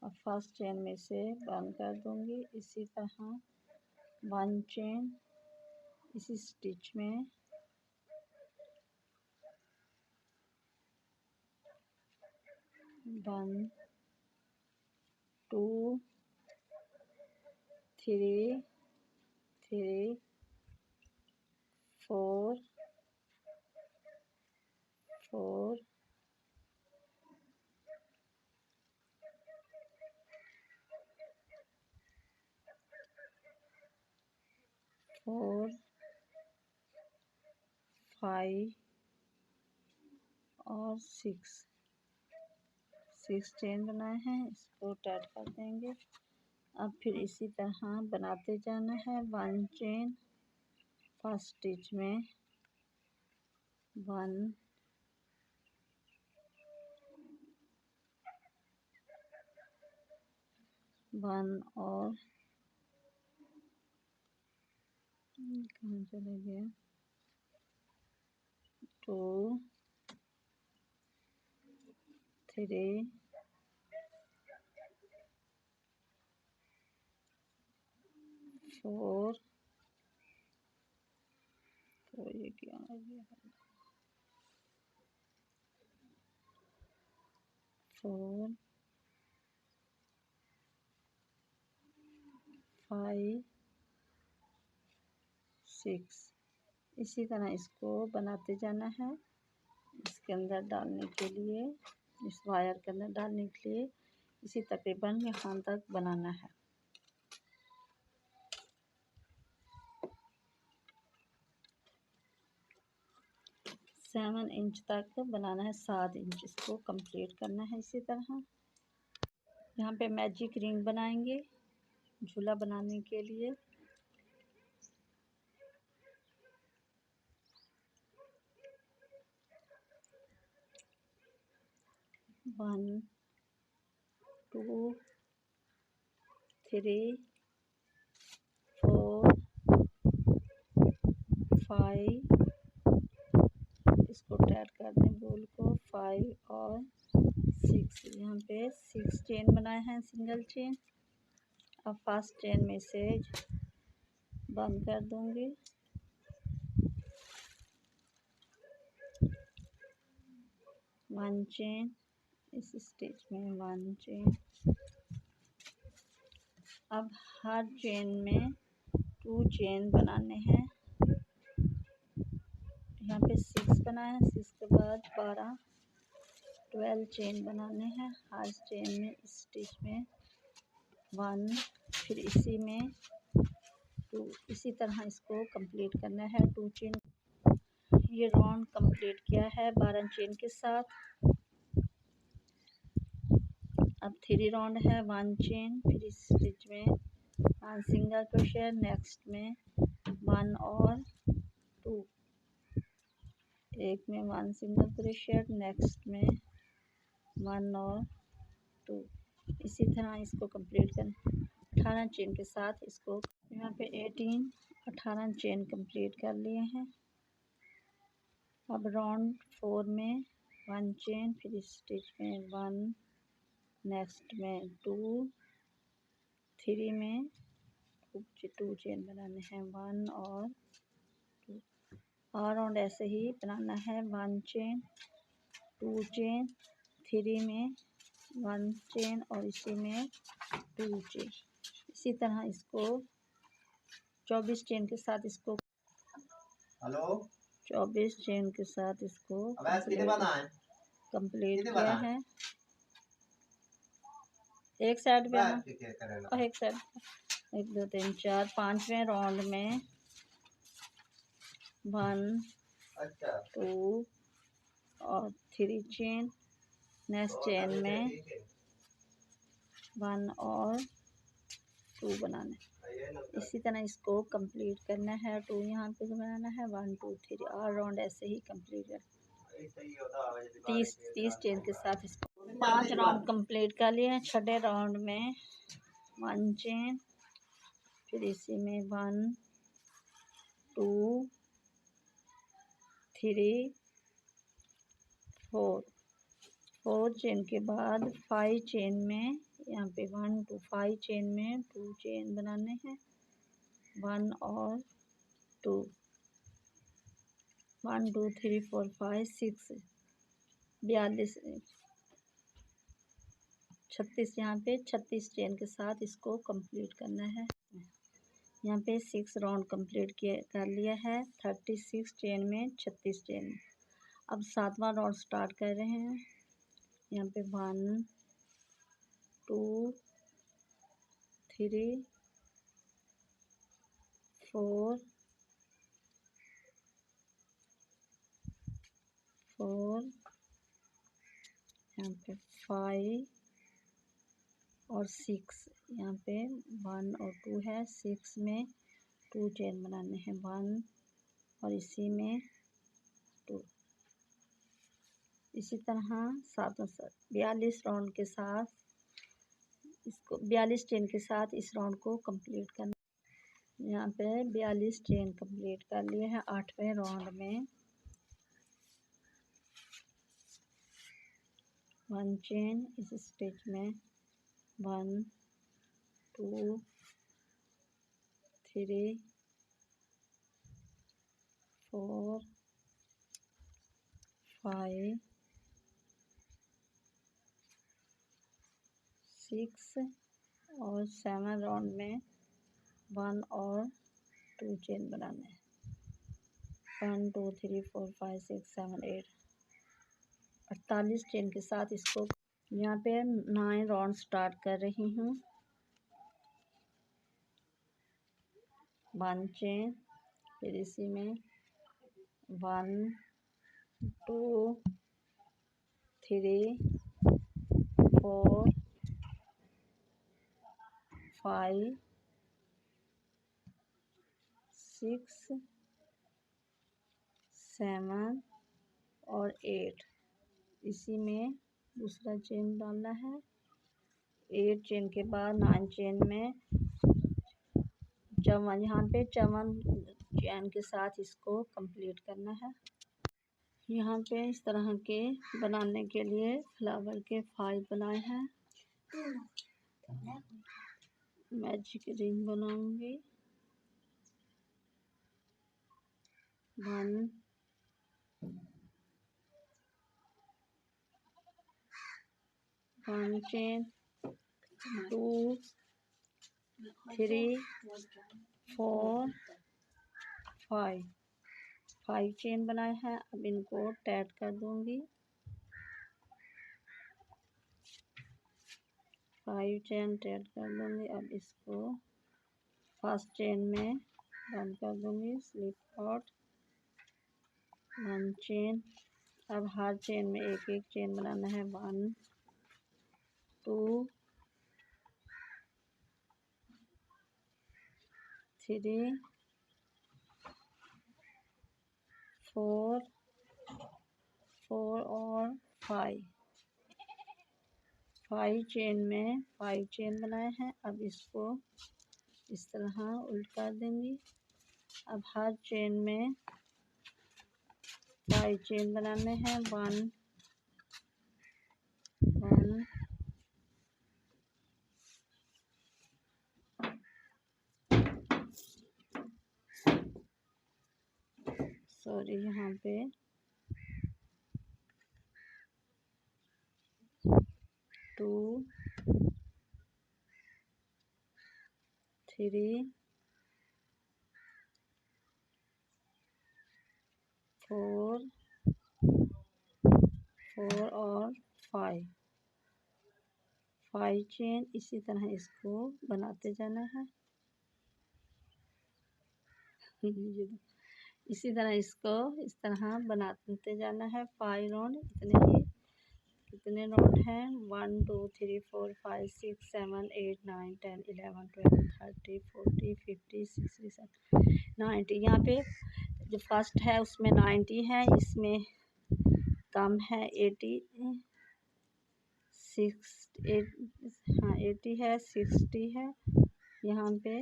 और फर्स्ट चेन में से बंद कर दूंगी। इसी तरह 1 चेन इसी स्टिच में, 1 2 3 3 4 4 4 5 और 6 चेन बनाए हैं। इसको टाइट कर देंगे। अब फिर इसी तरह बनाते जाना है। 1 चेन फर्स्ट स्टिच में, 1 और कहाँ चले गया, 2 3 4 तो ये क्या आ गया, 4 5 6। इसी तरह इसको बनाते जाना है। इसके अंदर डालने के लिए, इस वायर के अंदर डालने के लिए इसी तकरीबन यहाँ तक बनाना है। सेवन इंच तक बनाना है, 7 इंच इसको कंप्लीट करना है। इसी तरह यहाँ पे मैजिक रिंग बनाएंगे झूला बनाने के लिए। वन 2 3 4 5, इसको टाइट कर दें बोल को, 5 और 6। यहाँ पे 6 चेन बनाए हैं, सिंगल चेन। अब फर्स्ट चेन में से बंद कर दूंगी। वन चेन इस स्टिच में, 1 चेन। अब हर चेन में 2 चेन बनाने हैं। यहाँ पे 6 बनाए हैं, 6 के बाद 12 चेन बनाने हैं। हर चेन में स्टिच में 1, फिर इसी में 2। इसी तरह इसको कंप्लीट करना है। 2 चेन, ये राउंड कंप्लीट किया है 12 चेन के साथ। अब 3 राउंड है, 1 चेन, फिर इस स्टिच में 1 सिंगल क्रोशिया, नेक्स्ट में 1 और 2, एक में 1 सिंगल क्रोशिया, नेक्स्ट में 1 और 2। इसी तरह इसको कंप्लीट कर 18 चेन के साथ इसको, यहाँ पे 18 चेन कंप्लीट कर लिए हैं। अब राउंड 4 में 1 चेन, फिर इस स्टिच में 1, नेक्स्ट में 2, 3 में 2 चेन बनाने हैं, 1 और 2। और राउंड ऐसे ही बनाना है। 1 चेन, 2 चेन, 3 में 1 चेन और इसी में 2 चेन। इसी तरह इसको 24 चेन के साथ इसको 24 चेन के साथ इसको कंप्लीट किया है। एक साइड पे ना और एक साइड 1 2 3 4 5वें राउंड में 1 2 और 3 चेन, नेक्स्ट चेन में 1 और 2 बनाने। इसी तरह इसको कंप्लीट करना है। 2 यहाँ पे बनाना है, 1 2 3 और राउंड ऐसे ही कंप्लीट कर 30 चेन के साथ इसको 5 राउंड कंप्लीट कर लिए हैं। छठे राउंड में 1 चेन, फिर इसी में 1 2 3 4 चेन के बाद 5 चेन में यहाँ पे 1 2 5 चेन में 2 चेन बनाने हैं, 1 और 2 1 2 3 4 5 6 42 36 यहाँ पे 36 चेन के साथ इसको कंप्लीट करना है। यहाँ पे 6 राउंड कंप्लीट कर लिया है। 36 चेन में 36 चेन। अब 7वां राउंड स्टार्ट कर रहे हैं। यहाँ पे 1 2 3 4 यहाँ पे 5 और 6, यहाँ पे 1 और 2 है। 6 में 2 चेन बनाने हैं, 1 और इसी में 2। इसी तरह 42 राउंड के साथ इसको 42 चेन के साथ इस राउंड को कंप्लीट करना। यहाँ पे 42 चेन कंप्लीट कर लिए हैं। 8वें राउंड में 1 चेन इस स्टिच में 1 2 3 4 5 6 और 7 राउंड में 1 और 2 चेन बनाने हैं। 1 2 3 4 5 6 7 8 48 चेन के साथ इसको यहाँ पे 9 राउंड स्टार्ट कर रही हूँ। 1 चेन, फिर इसी में 1 2 3 4 5 6 7 और 8 इसी में दूसरा चेन डालना है। 8 चेन के बाद 9 चेन में चौवन, यहाँ पे 54 चेन के साथ इसको कंप्लीट करना है। यहाँ पे इस तरह के बनाने के लिए फ्लावर के 5 बनाए हैं। मैजिक रिंग बनाऊंगी। 1 चेन, 2 3 4 5 चेन बनाए हैं। अब इनको टाइट कर दूंगी। 5 चेन टाइट कर दूंगी। अब इसको फर्स्ट चेन में बंद कर दूंगी, स्लिप आउट। 1 चेन। अब हर चेन में एक एक चेन बनाना है। 1 2 3 4 और 5 चेन में 5 चेन बनाए हैं। अब इसको इस तरह उल्ट कर देंगी। अब हर चेन में 5 चेन बनाने हैं। 1 सॉरी, यहाँ पे 2 3 4 4 और 5 5 चेन इसी तरह इसको बनाते जाना है। इसी तरह इसको इस तरह बनाते जाना है 5 राउंड। कितने राउंड हैं 1 2 3 4 5 6 7 8 9 10 11 12 13 14 15 16 17 90। यहाँ पे जो फर्स्ट है उसमें 90 है, इसमें कम है 80 है 60 है, यहाँ पे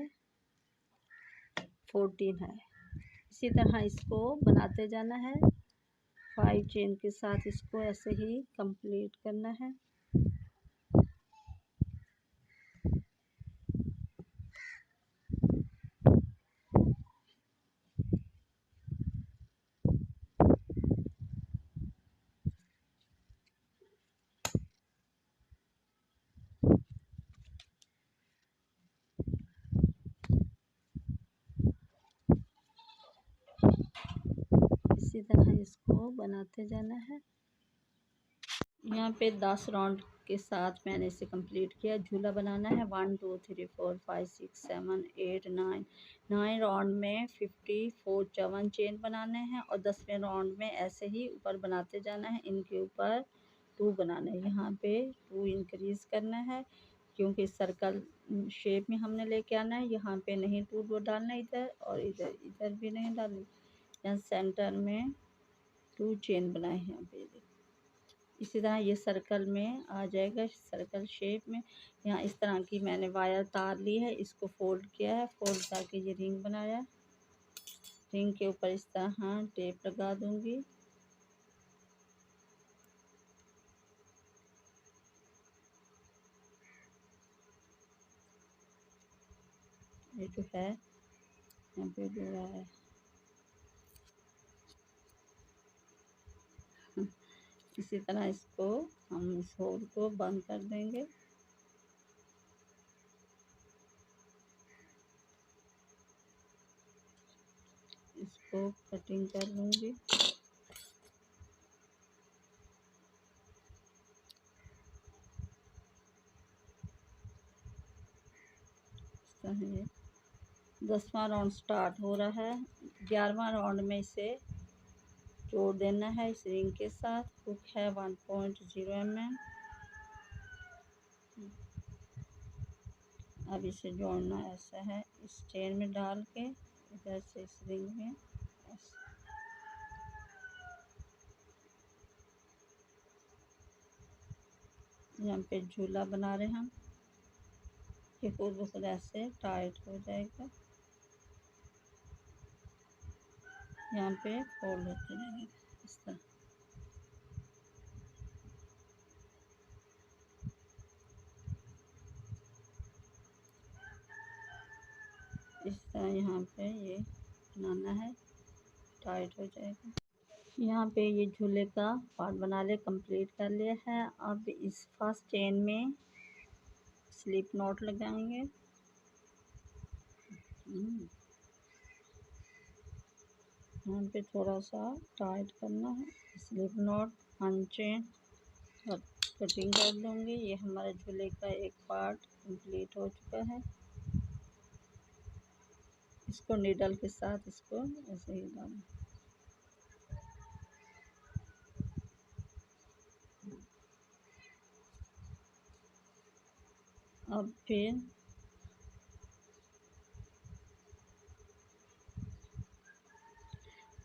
14 है। इसी तरह इसको बनाते जाना है 5 चेन के साथ, इसको ऐसे ही कंप्लीट करना है। इसी तरह इसको बनाते जाना है। यहाँ पे 10 राउंड के साथ मैंने इसे कंप्लीट किया। झूला बनाना है 1 2 3 4 5 6 7 8 9 राउंड में 54 चवन चेन बनाने हैं और 10वें राउंड में ऐसे ही ऊपर बनाते जाना है। इनके ऊपर 2 बनाने हैं, यहाँ पे 2 इंक्रीज करना है क्योंकि सर्कल शेप में हमने लेके आना है। यहाँ पे नहीं 2 डालना, इधर और इधर भी नहीं डालनी। यहाँ सेंटर में 2 चेन बनाए हैं यहाँ पे। इसी तरह ये सर्कल में आ जाएगा, सर्कल शेप में। यहाँ इस तरह की मैंने वायर तार ली है, इसको फोल्ड किया है, फोल्ड करके ये रिंग बनाया। रिंग के ऊपर इस तरह टेप लगा दूंगी। ये जो है यहाँ पे जुड़ा है। इसी तरह इसको हम इस होल को बंद कर देंगे। इसको कटिंग कर लूँगी। इस तरह 10वां राउंड स्टार्ट हो रहा है। 11वां राउंड में इसे जोड़ देना है इस रिंग के साथ। हुक है 1.0 mm। अब इसे जोड़ना ऐसा है, इस चेन में डाल के इधर से इस रिंग में यहाँ पे झूला बना रहे हम। ये खुद ब खुद ऐसे टाइट हो जाएगा। यहाँ पे फोल्ड होते रहेंगे इस तरह। इस तरह यहाँ पे ये बनाना है, टाइट हो जाएगा। यहाँ पे ये झूले का पार्ट बना ले कंप्लीट कर लिया है। अब इस फर्स्ट चेन में स्लिप नॉट लगाएंगे। यहाँ पे थोड़ा सा टाइट करना है, स्लिप नॉट अनचेन और कटिंग कर दूँगी। ये हमारे झूले का एक पार्ट कंप्लीट हो चुका है। इसको नीडल के साथ इसको ऐसे ही डालें। अब फिर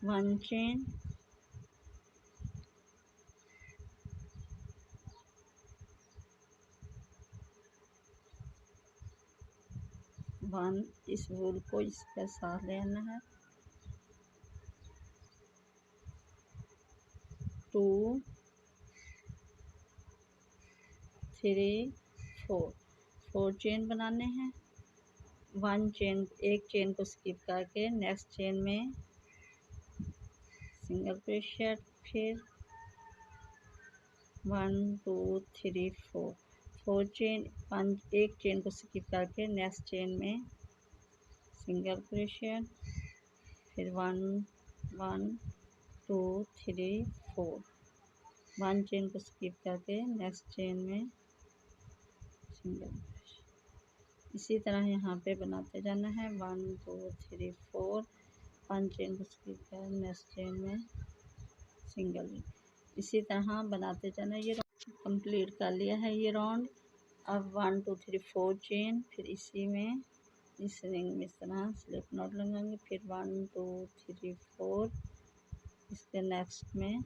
वन चेन, वन, इस वूल को इसके साथ लेना है। 2 3 4 चेन बनाने हैं। 1 चेन, एक चेन को स्किप करके नेक्स्ट चेन में सिंगल क्रोशेट, फिर 1 2 3 4 चेन, एक चेन को स्किप करके नेक्स्ट चेन में सिंगल क्रोशेट, फिर 1 1 2 3 4, 1 चेन को स्किप करके नेक्स्ट चेन में सिंगल। इसी तरह यहाँ पे बनाते जाना है 1 2 3 4, 1 चेन को स्किप कर नेक्स्ट चेन में सिंगल। इसी तरह बनाते जाना। ये कंप्लीट कर लिया है ये राउंड। अब 1 2 3 4 चेन, फिर इसी में इस रिंग में इस तरह स्लिप नॉट लगाएंगे, फिर 1 2 3 4, इसके नेक्स्ट में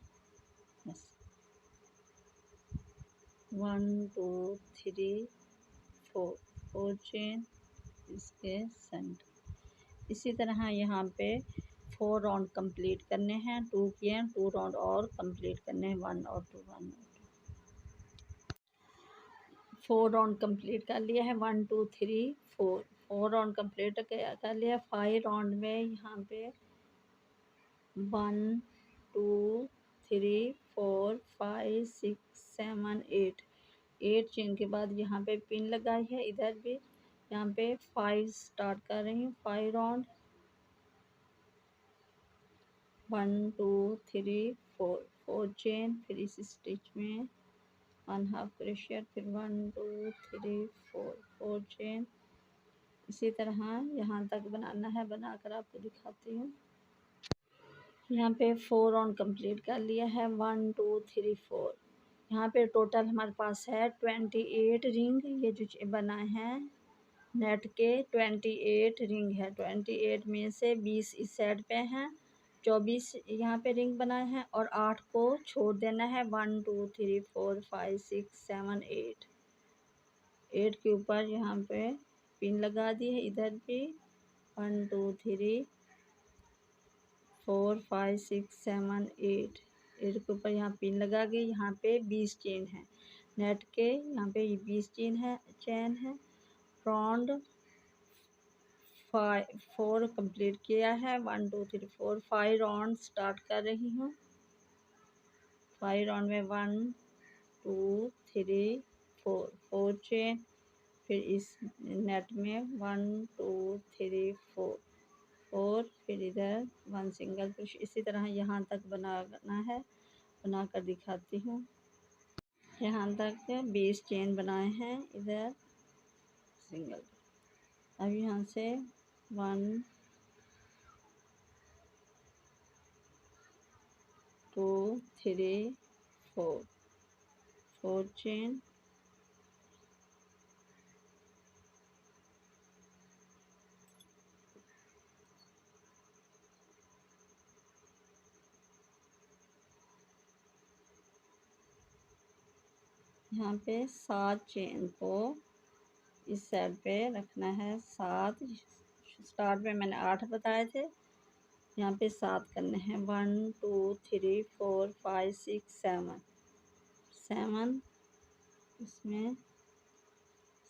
बस 1 2 3 4, 4 चेन इसके सेंटर। इसी तरह यहाँ पे 4 राउंड कंप्लीट करने हैं। 2 किए हैं, 2 राउंड और कंप्लीट करने हैं, 1 और 2 1 4 राउंड कंप्लीट कर लिया है। 1 2 3 4, 4 राउंड कंप्लीट कर लिया। 5 राउंड में यहाँ पे 1 2 3 4 5 6 7 8, 8 चेन के बाद यहाँ पे पिन लगाई है। इधर भी यहाँ पे 5 स्टार्ट कर रही हूँ। 5 राउंड 1 2 3 4, 4 चेन, फिर इस स्टिच में 1 हाफ क्रोशिया, फिर 1 2 3 4, 4 चेन। इसी तरह यहाँ तक बनाना है, बनाकर आपको दिखाती हूँ। यहाँ पे 4 राउंड कंप्लीट कर लिया है। 1 2 3 4, यहाँ पे टोटल हमारे पास है 28 रिंग। ये जो बनाए हैं नेट के 28 रिंग है। 28 में से 20 इस साइड पे हैं, 24 यहाँ पे रिंग बनाए हैं और 8 को छोड़ देना है। 1 2 3 4 5 6 7 8, 8 के ऊपर यहाँ पे पिन लगा दी है। इधर भी 1 2 3 4 5 6 7 8, 8 के ऊपर यहाँ पिन लगा के यहाँ पे 20 चेन है नेट के। यहाँ पे 20 चेन है। राउंड 4 कंप्लीट किया है। 1 2 3 4, 5 राउंड स्टार्ट कर रही हूँ। 5 राउंड में 1 2 3 4, 4 चेन, फिर इस नेट में 1 2 3 4, 4, फिर इधर 1 सिंगल क्रोशे। इसी तरह यहाँ तक बनाना है, बनाकर दिखाती हूँ। यहाँ तक 20 चेन बनाए हैं, इधर सिंगल। अब यहाँ से 1 2 3 4, 4 चेन, यहाँ पे 7 चेन को इस साइड पे रखना है। 7 स्टार्ट में मैंने 8 बताए थे, यहाँ पे 7 करने हैं। 1 2 3 4 5 6 7, 7 इसमें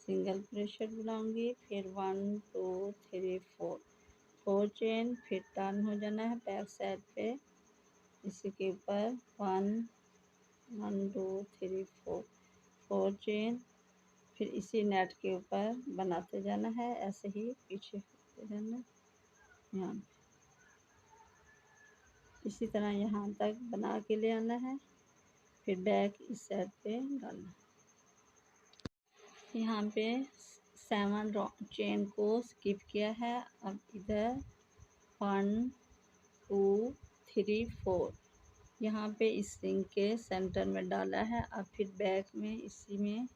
सिंगल क्रोशेट बनाऊंगी, फिर 1 2 3 4, 4 चेन, फिर टर्न हो जाना है बैक साइड पे। इसी के ऊपर 1 1 2 3 4, 4 चेन, फिर इसी नेट के ऊपर बनाते जाना है। ऐसे ही पीछे होते जाना यहाँ, इसी तरह यहाँ तक बना के ले आना है, फिर बैक इस साइड पे डालना। यहाँ पे 7 चेन को स्किप किया है। अब इधर 1 2 3 4, यहाँ पे इस रिंग के सेंटर में डाला है। अब फिर बैक में इसी में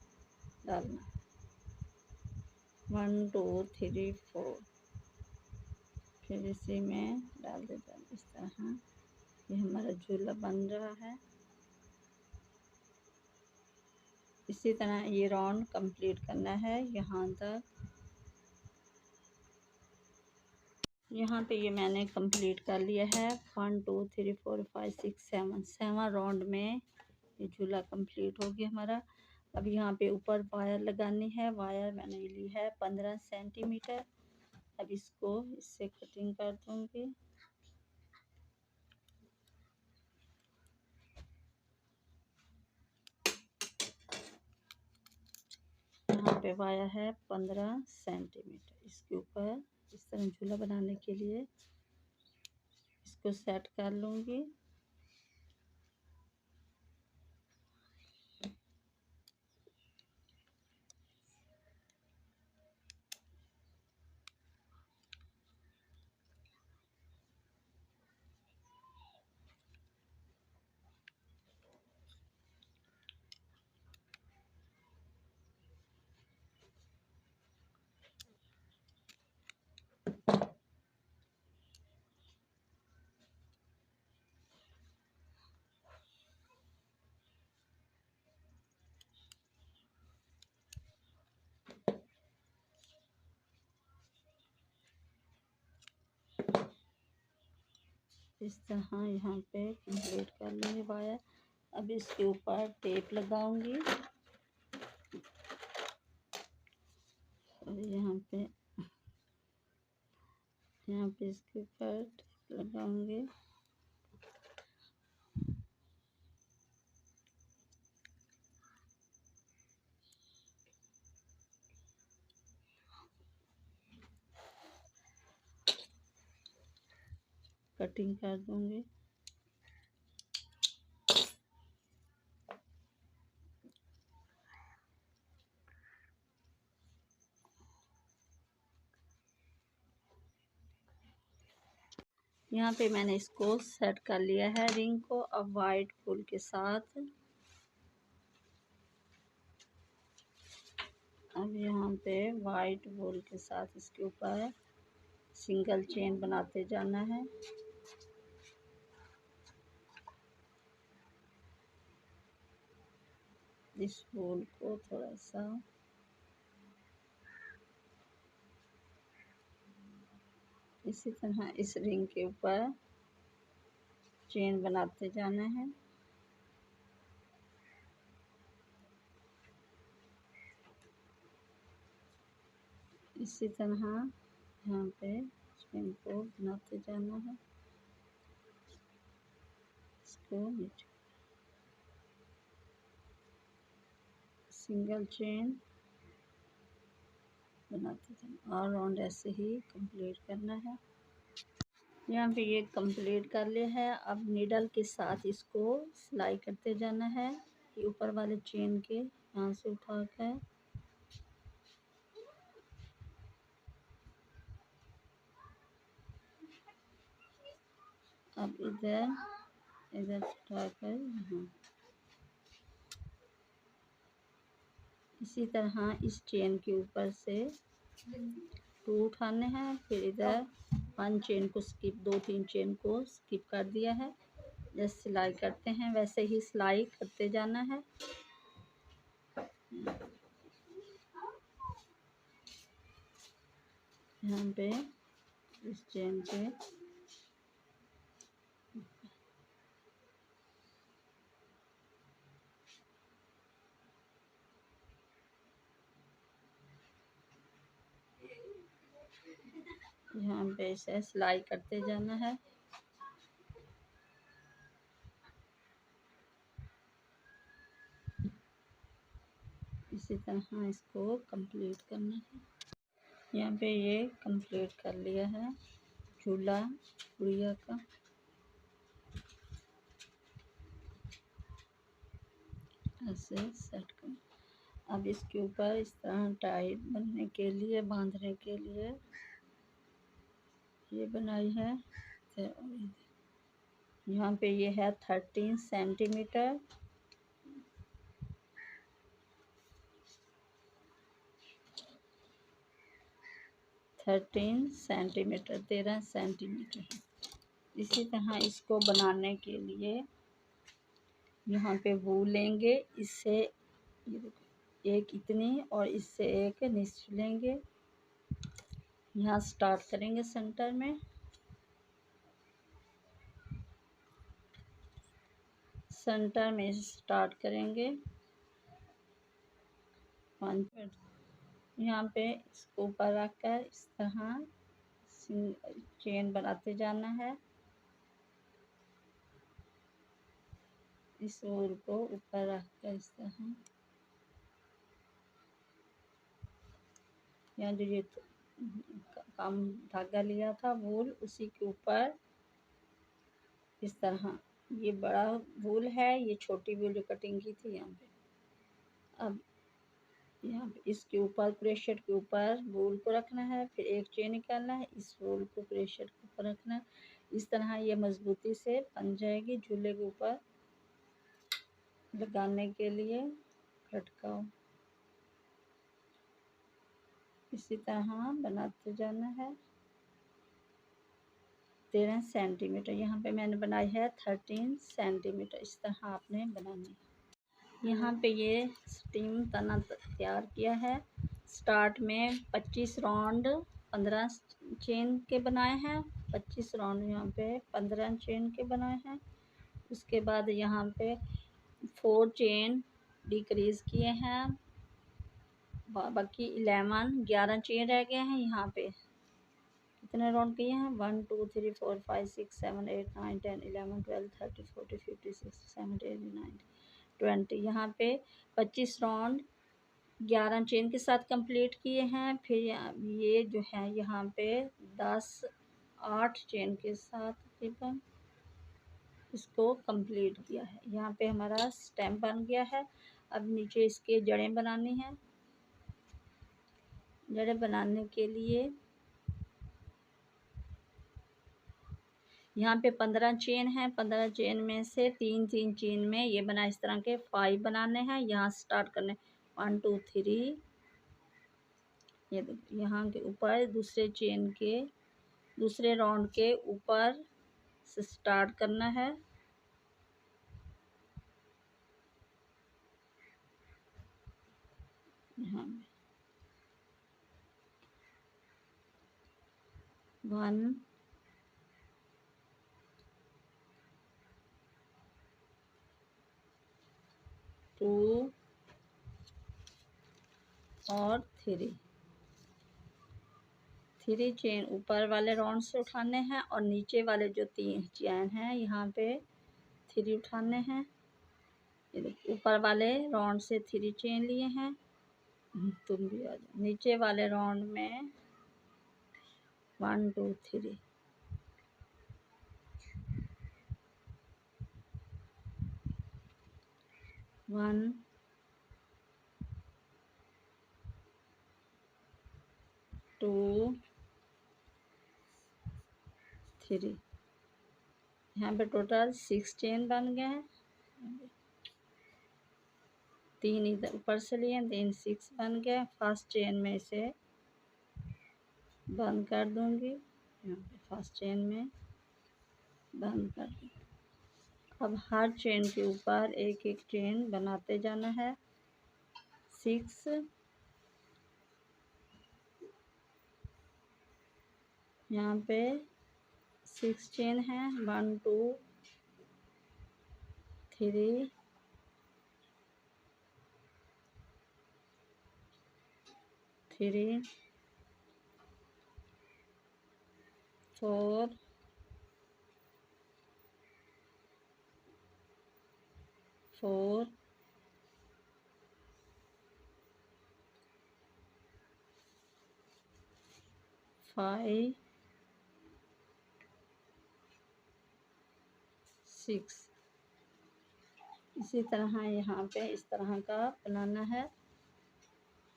डालना। 1 2 3 4, फिर इसी में डाल देता है। इस तरह ये हमारा झूला बन रहा है। इसी तरह ये राउंड कंप्लीट करना है यहाँ तक। यहाँ पे ये मैंने कंप्लीट कर लिया है। 1 2 3 4 5 6 7, 7 राउंड में ये झूला कंप्लीट हो गया हमारा। अब यहाँ पे ऊपर वायर लगानी है। वायर मैंने ली है 15 सेंटीमीटर। अब इसको इससे कटिंग कर दूँगी। यहाँ पे वायर है 15 सेंटीमीटर। इसके ऊपर इस तरह झूला बनाने के लिए इसको सेट कर लूँगी। इस तरह यहाँ पे कंप्लीट कर लेंगे वायर। अब इसके ऊपर टेप लगाऊंगी और यहाँ पे इसके ऊपर टेप लगाऊंगी। कटिंग कर दूंगी। यहाँ पे मैंने इसको सेट कर लिया है रिंग को। अब वाइट फूल के साथ यहाँ पे वाइट वूल के साथ इसके ऊपर सिंगल चेन बनाते जाना है। इस वूल को थोड़ा सा इसी तरह इस रिंग के ऊपर चेन बनाते जाना है। इसी तरह यहाँ पे चेन को बनाते जाना है। इसको सिंगल चेन बनाते जाना और राउंड ऐसे ही कंप्लीट करना है। यहाँ पे ये कंप्लीट कर लिया है। अब नीडल के साथ इसको सिलाई करते जाना है। ऊपर वाले चेन के यहाँ से उठा कर अब इधर से उठा कर यहाँ इसी तरह इस चेन के ऊपर से 2 उठाने हैं। फिर इधर 1 चेन को स्किप 2-3 चेन को स्किप कर दिया है। जैसे सिलाई करते हैं वैसे ही सिलाई करते जाना है। यहाँ पे इस चेन पे यहाँ पे ऐसे सिलाई करते जाना है। इसी तरह इसको कंप्लीट करना है। यहाँ पे ये कंप्लीट कर लिया है झूला गुड़िया का। ऐसे सेट कर। अब इसके ऊपर इस तरह टाइट बनने के लिए बांधने के लिए ये बनाई है। यहाँ पे ये है 13 सेंटीमीटर। थर्टीन सेंटीमीटर 13 सेंटीमीटर है। इसी तरह इसको बनाने के लिए यहाँ पे वो लेंगे। इससे एक इतनी और इससे एक निश्च लेंगे। यहाँ स्टार्ट करेंगे सेंटर में। सेंटर में स्टार्ट करेंगे। यहाँ पे इसको ऊपर रखकर इस तरह चेन बनाते जाना है। इस वूल को ऊपर रखकर इस तरह यहाँ जो ये कम धागा लिया था वूल उसी के ऊपर इस तरह ये बड़ा वूल है, ये छोटी वूल जो कटिंग की थी यहाँ पे। अब यहाँ पे इसके ऊपर प्रेशर के ऊपर वूल को रखना है। फिर एक चेन निकालना है। इस वूल को प्रेशर के ऊपर रखना है। इस तरह ये मजबूती से बन जाएगी। झूले के ऊपर लगाने के लिए लटकाओ। इसी तरह बनाते जाना है। 13 सेंटीमीटर यहाँ पे मैंने बनाई है 13 सेंटीमीटर। इस तरह आपने बनानी है। यहाँ पे ये स्टीम तना तैयार किया है। स्टार्ट में 25 राउंड 15 चेन के बनाए हैं, 25 राउंड यहाँ पे 15 चेन के बनाए हैं। उसके बाद यहाँ पे 4 चेन डिक्रीज किए हैं, बाकी 11 चेन रह गए हैं। यहाँ पे कितने राउंड किए हैं, 1 2 3 4 5 6 7 8 9 10 11 12 13 14 15 16 17 18 19 20। यहाँ पे 25 राउंड 11 चेन के साथ कंप्लीट किए हैं। फिर ये जो है यहाँ पे 8 चेन के साथ तकरीबन इसको कंप्लीट किया है। यहाँ पे हमारा स्टेम बन गया है। अब नीचे इसके जड़ें बनानी हैं। जड़ें बनाने के लिए यहाँ पे 15 चेन है। 15 चेन में से 3 चेन में ये बना, इस तरह के 5 बनाने हैं। यहाँ स्टार्ट करने 1 2 3, ये यहाँ के ऊपर दूसरे राउंड के ऊपर से स्टार्ट करना है। यहाँ 1 2 और 3 चेन ऊपर वाले राउंड से उठाने हैं और नीचे वाले जो 3 चेन हैं यहाँ पे 3 उठाने हैं। ऊपर वाले राउंड से 3 चेन लिए हैं। तुम भी आ जाओ। नीचे वाले राउंड में 1 2 3 1 2 3। यहाँ पे टोटल 6 चेन बन गए हैं। 3 इधर ऊपर से लिए, 3 6 बन गए। फर्स्ट चेन में इसे बंद कर दूंगी। यहाँ पे फर्स्ट चेन में बंद कर दूंगी। अब हर चेन के ऊपर एक एक चेन बनाते जाना है। 6 यहाँ पे 6 चेन है। 1 2 3 3 4 4 5 6। इसी तरह यहाँ पे इस तरह का बनाना है।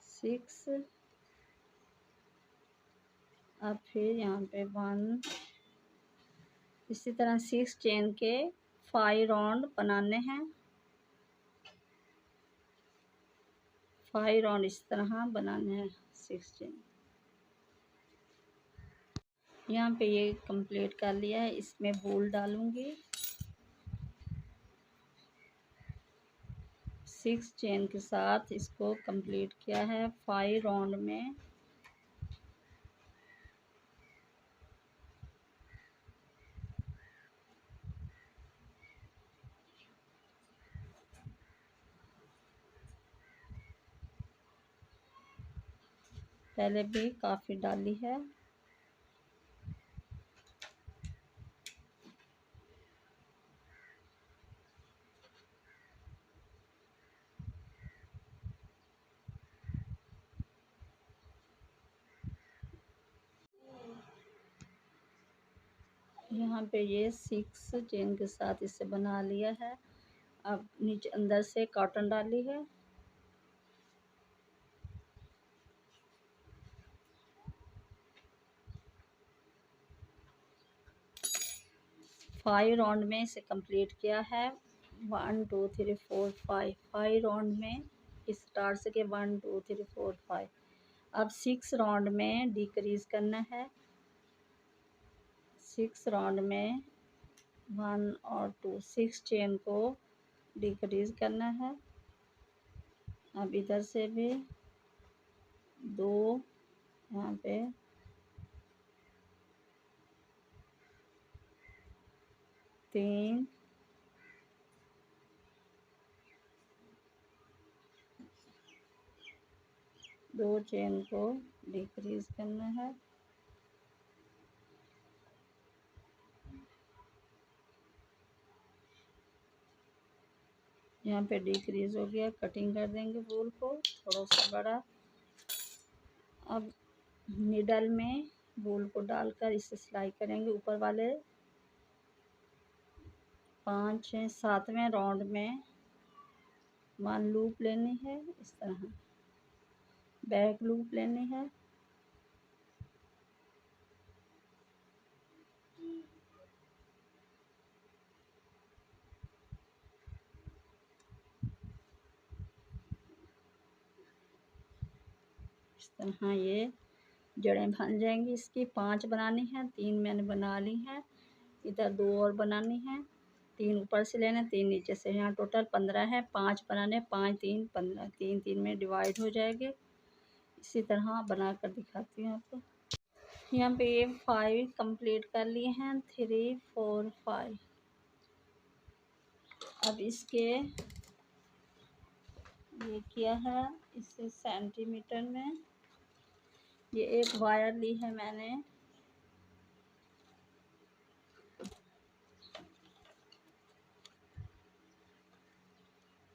6। अब फिर यहाँ पे 1, इसी तरह 6 चेन के 5 राउंड बनाने हैं। 5 राउंड इस तरह बनाने हैं 6 चेन। यहाँ पे ये कंप्लीट कर लिया है। इसमें बूल डालूंगी। 6 चेन के साथ इसको कंप्लीट किया है 5 राउंड में। पहले भी काफ़ी डाली है। यहाँ पे ये 6 चेन के साथ इसे बना लिया है। अब नीचे अंदर से कॉटन डाली है। फाइव राउंड में इसे कंप्लीट किया है। 1 2 3 4 5 5 राउंड में स्टार्ट से के 1 2 3 4 5। अब 6 राउंड में डिक्रीज करना है। 6 राउंड में 1 और 2 6 चेन को डिक्रीज करना है। अब इधर से भी 2 यहाँ पे 3, 2 चेन को डिक्रीज करना है। यहाँ पे डिक्रीज हो गया, कटिंग कर देंगे वूल को थोड़ा सा बड़ा। अब निडल में वूल को डालकर इसे सिलाई करेंगे। ऊपर वाले 5, 6, 7वें राउंड में 1 लूप लेनी है, इस तरह बैक लूप लेनी है। इस तरह ये जड़ें बन जाएंगी। इसकी 5 बनानी है, 3 मैंने बना ली हैं। इधर 2 और बनानी है, 3 ऊपर से लेने, 3 नीचे से। यहाँ टोटल 15 है, 5 बनाने, 5, 3, 15, 3, 3 में डिवाइड हो जाएंगे। इसी तरह बना कर दिखाती हूँ आपको। यहाँ पे ये 5 कंप्लीट कर लिए हैं, 3, 4, 5। अब इसके ये किया है इससे सेंटीमीटर में। ये एक वायर ली है मैंने,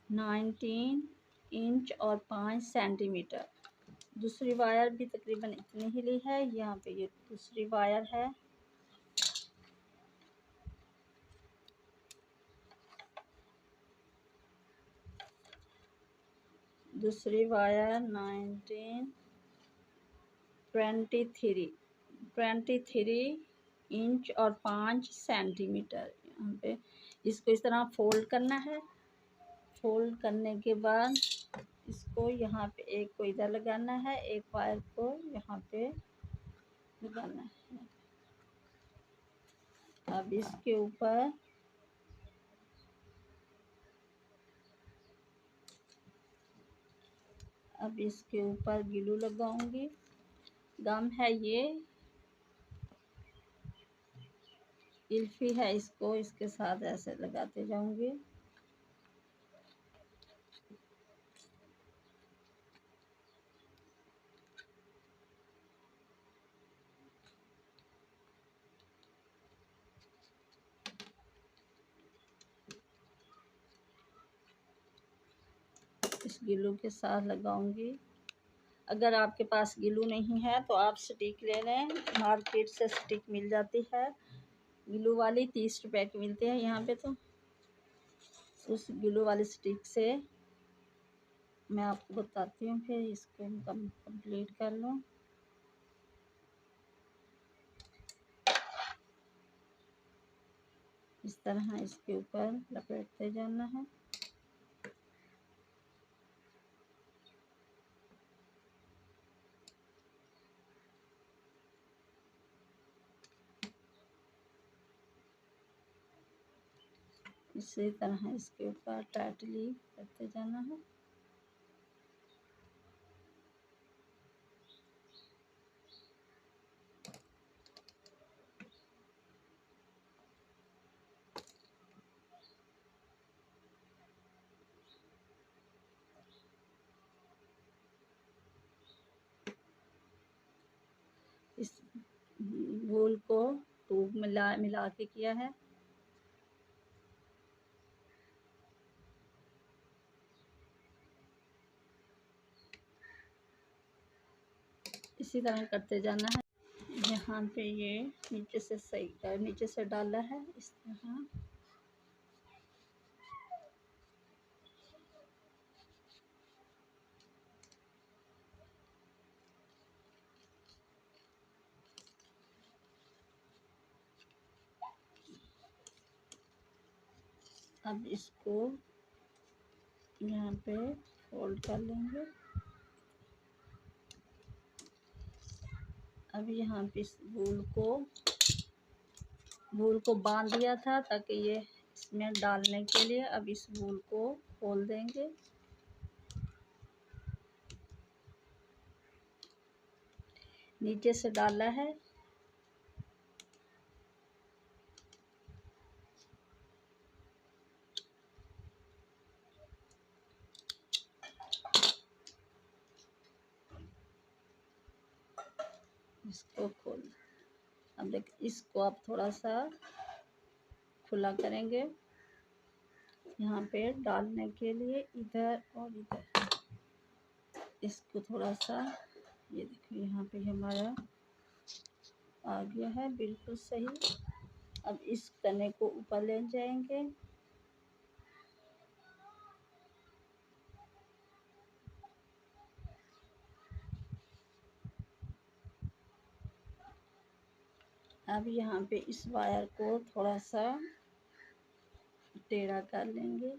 19 इंच और 5 सेंटीमीटर। दूसरी वायर भी तकरीबन इतनी ही ली है। यहाँ पे ये दूसरी वायर है। दूसरी वायर 23 इंच और 5 सेंटीमीटर। यहाँ पे इसको इस तरह फोल्ड करना है। फोल्ड करने के बाद इसको यहाँ पे एक को इधर लगाना है, एक वायर को यहाँ पे लगाना है। अब इसके ऊपर ग्लू लगाऊंगी। गम है ये, इल्फी है, इसको इसके साथ ऐसे लगाते जाऊंगी। इस ग्लू के साथ लगाऊंगी। अगर आपके पास ग्लू नहीं है तो आप स्टिक ले लें, मार्केट से स्टिक मिल जाती है ग्लू वाली, 30 रुपए की मिलती है यहाँ पे। तो उस ग्लू वाली स्टिक से मैं आपको बताती हूँ, फिर इसको कंप्लीट कर लो। इस तरह इसके ऊपर लपेटते जाना है। इसी तरह इसके ऊपर टाइटली करते जाना है। इस वूल को ट्यूब मिला के किया है। इसी तरह करते जाना है। यहाँ पे ये नीचे से सही कर, नीचे से डाला है इस तरह। अब इसको यहाँ पे फोल्ड कर लेंगे। अब यहाँ पे इस वूल को बांध दिया था ताकि ये इसमें डालने के लिए। अब इस वूल को खोल देंगे। नीचे से डाला है, इसको खोल, अब देख इसको आप थोड़ा सा खुला करेंगे यहाँ पे डालने के लिए, इधर और इधर। इसको थोड़ा सा, ये देखिए यहाँ पे हमारा आ गया है बिल्कुल सही। अब इस तने को ऊपर ले जाएंगे, अब यहाँ पे इस वायर को थोड़ा सा टेढ़ा कर लेंगे।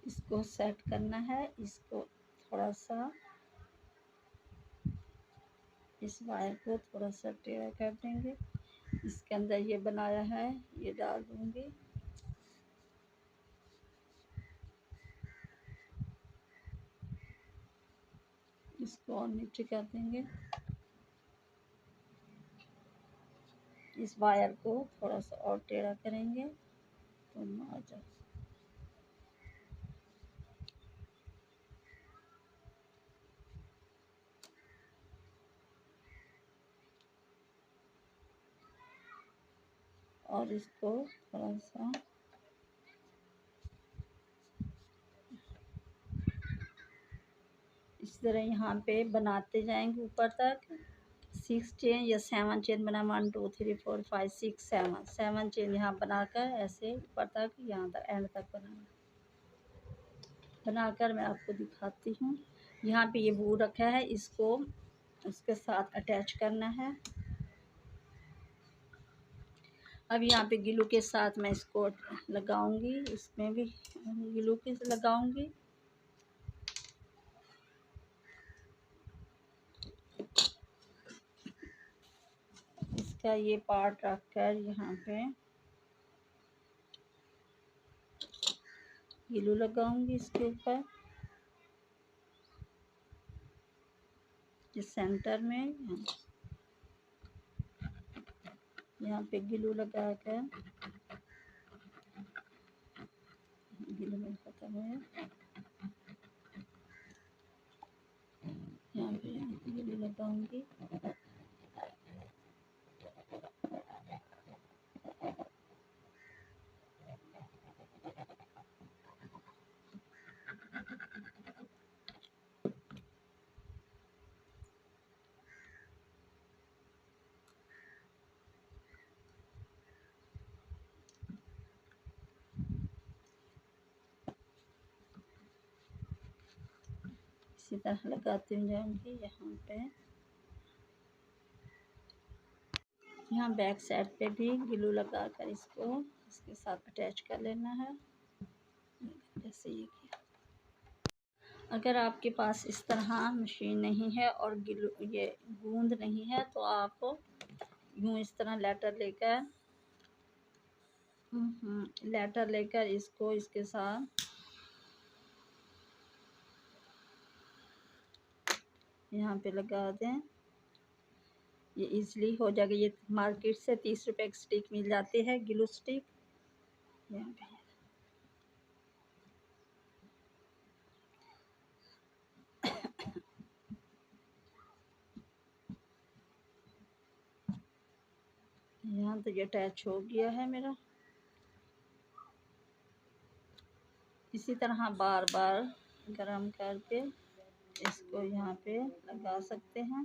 इसको सेट करना है, इसको थोड़ा सा, इस वायर को थोड़ा सा टेढ़ा कर देंगे। इसके अंदर ये बनाया है ये डाल दूंगी। इसको और नीचे कर देंगे। इस वायर को थोड़ा सा और टेढ़ा करेंगे तो आ जाए। और इसको थोड़ा सा इस तरह यहाँ पे बनाते जाएंगे ऊपर तक। 6 चेन या 7 चेन बना, 1 2 3 4 5 6 7 चेन यहाँ बनाकर ऐसे ऊपर तक यहाँ तक एंड तक बनाकर मैं आपको दिखाती हूँ। यहाँ पे ये वो रखा है, इसको उसके साथ अटैच करना है। अब यहाँ पे ग्लू के साथ मैं इसको लगाऊंगी, इसमें भी ग्लू के लगाऊंगी। इसका ये पार्ट रखकर यहाँ पे ग्लू लगाऊंगी इसके ऊपर, इस सेंटर में यहाँ पे ग्लू लगा कर, ग्लू में खत्म है, यहाँ पे ग्लू लगाऊंगी। इसी तरह लगाती हूँ जाऊंगी। यहाँ पे यहाँ बैक साइड पे भी ग्लू लगा कर इसको इसके साथ अटैच कर लेना है, जैसे ये किया। अगर आपके पास इस तरह मशीन नहीं है और ग्लू ये गूंद नहीं है तो आप यूँ इस तरह लेटर लेकर इसको इसके साथ यहाँ पे लगा दें, ये इजली हो जाएगा। ये मार्केट से 30 रुपए की स्टिक मिल जाती है, ग्लू स्टिक। यहाँ पे यहाँ तो ये अटैच हो गया है मेरा। इसी तरह बार बार गरम करके इसको यहाँ पे लगा सकते हैं।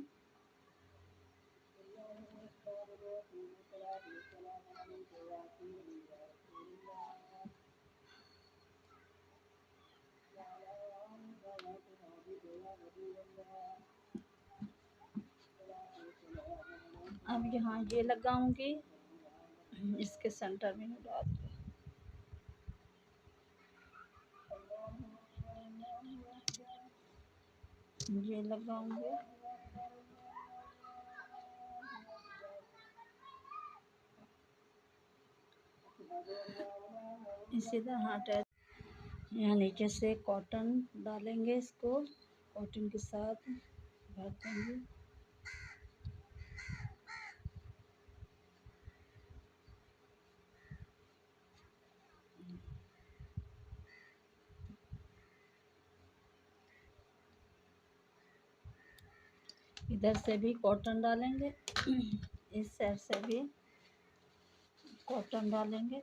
अब यहाँ ये लगाऊंगी, इसके सेंटर में डाल दूँ। ये लगाऊंगी, इसी तरह अटैच। यहाँ नीचे से कॉटन डालेंगे, इसको कॉटन के साथ भर देंगे। इधर से भी कॉटन डालेंगे, इस साइड से भी कॉटन डालेंगे।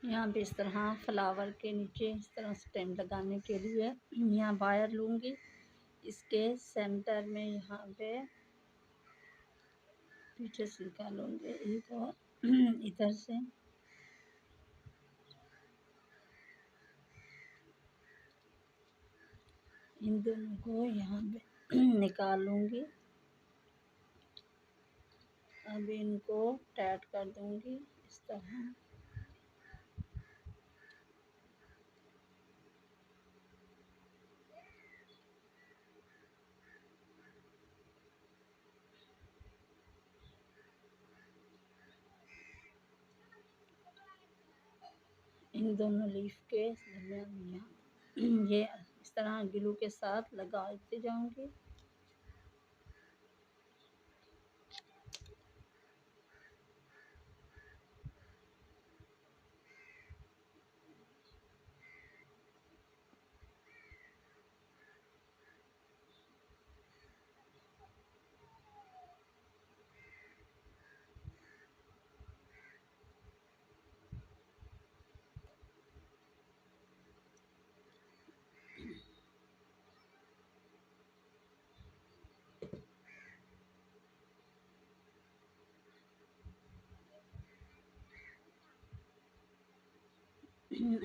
यहाँ पे इस तरह फ्लावर के नीचे इस तरह स्टेम लगाने के लिए यहाँ वायर लूँगी, इसके सेंटर में यहाँ पे पीछे से निकालूंगी एक और इधर से इन दोनों को यहाँ पे निकाल लूँगी। अब इनको टाइट कर दूँगी इस तरह। इन दोनों लीफ के दरमियान ये इस तरह ग्लू के साथ लगाती जाऊंगी।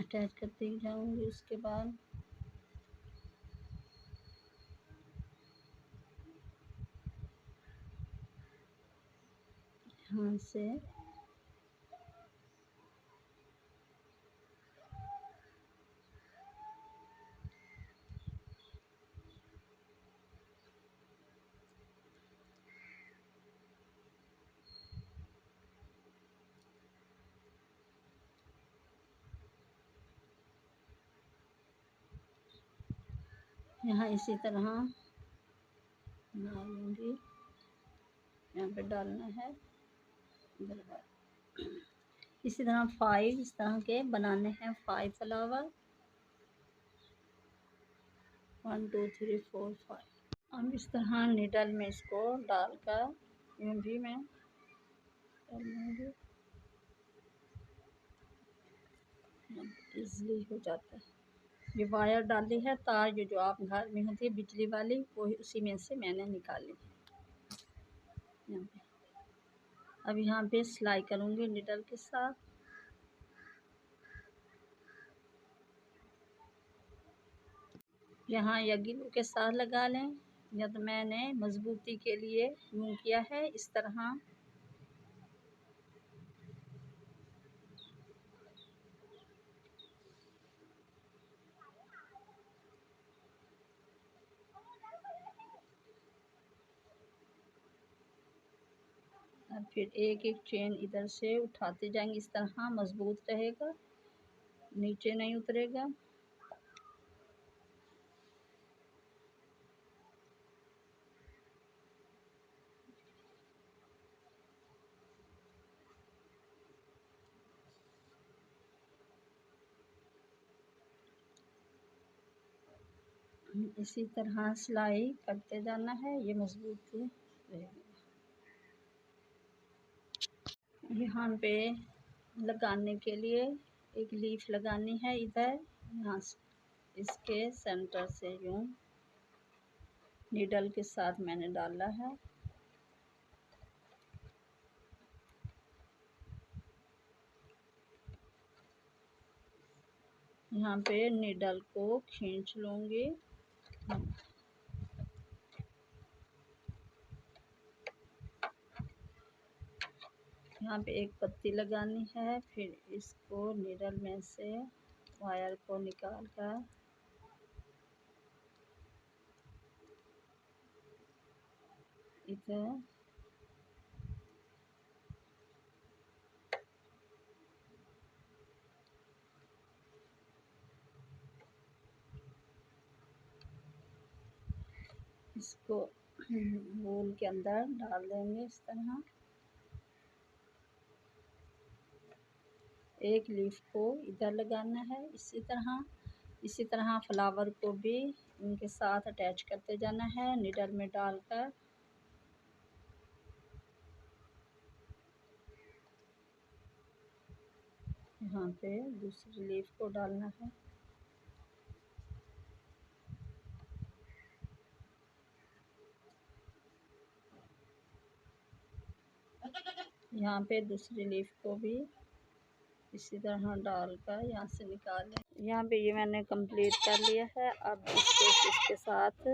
अटैच करते ही जाऊंगी। उसके बाद यहाँ से यहाँ इसी तरह डालूंगी, यहाँ पे डालना है। इसी तरह 5 इस तरह के बनाने हैं, 5 फ्लावर, 1 2 3 4 5। अब इस तरह नीडल में इसको डालकर यूँ भी मैं कर लूँगी, ईज़िली हो जाता है। ये वायर डाली है, तार ये जो आप घर में होती है बिजली वाली, वो उसी में से मैंने निकाली यहाँ पे। अब यहाँ पे सिलाई करूँगी नीडल के साथ। यहाँ या ग्लू के साथ लगा लें, या तो मैंने मजबूती के लिए यूँ किया है इस तरह। अब फिर एक एक चेन इधर से उठाते जाएंगे, इस तरह मजबूत रहेगा, नीचे नहीं उतरेगा। इसी तरह सिलाई करते जाना है, ये मजबूत रहेगा। यहाँ पे लगाने के लिए एक लीफ लगानी है इधर, यहाँ से इसके सेंटर से यूँ नीडल के साथ मैंने डाला है। यहाँ पे नीडल को खींच लूँगी। यहाँ पे एक पत्ती लगानी है, फिर इसको नीडल में से वायर को निकाल कर इधर इसको वूल के अंदर डाल देंगे इस तरह। एक लीफ को इधर लगाना है इसी तरह फ्लावर को भी इनके साथ अटैच करते जाना है नीडल में डालकर। यहाँ पे दूसरी लीफ को डालना है। यहाँ पे दूसरी लीफ को भी इसी तरह डालकर यहाँ से निकालें। यहाँ पे ये मैंने कंप्लीट कर लिया है। अब इसको इसके साथ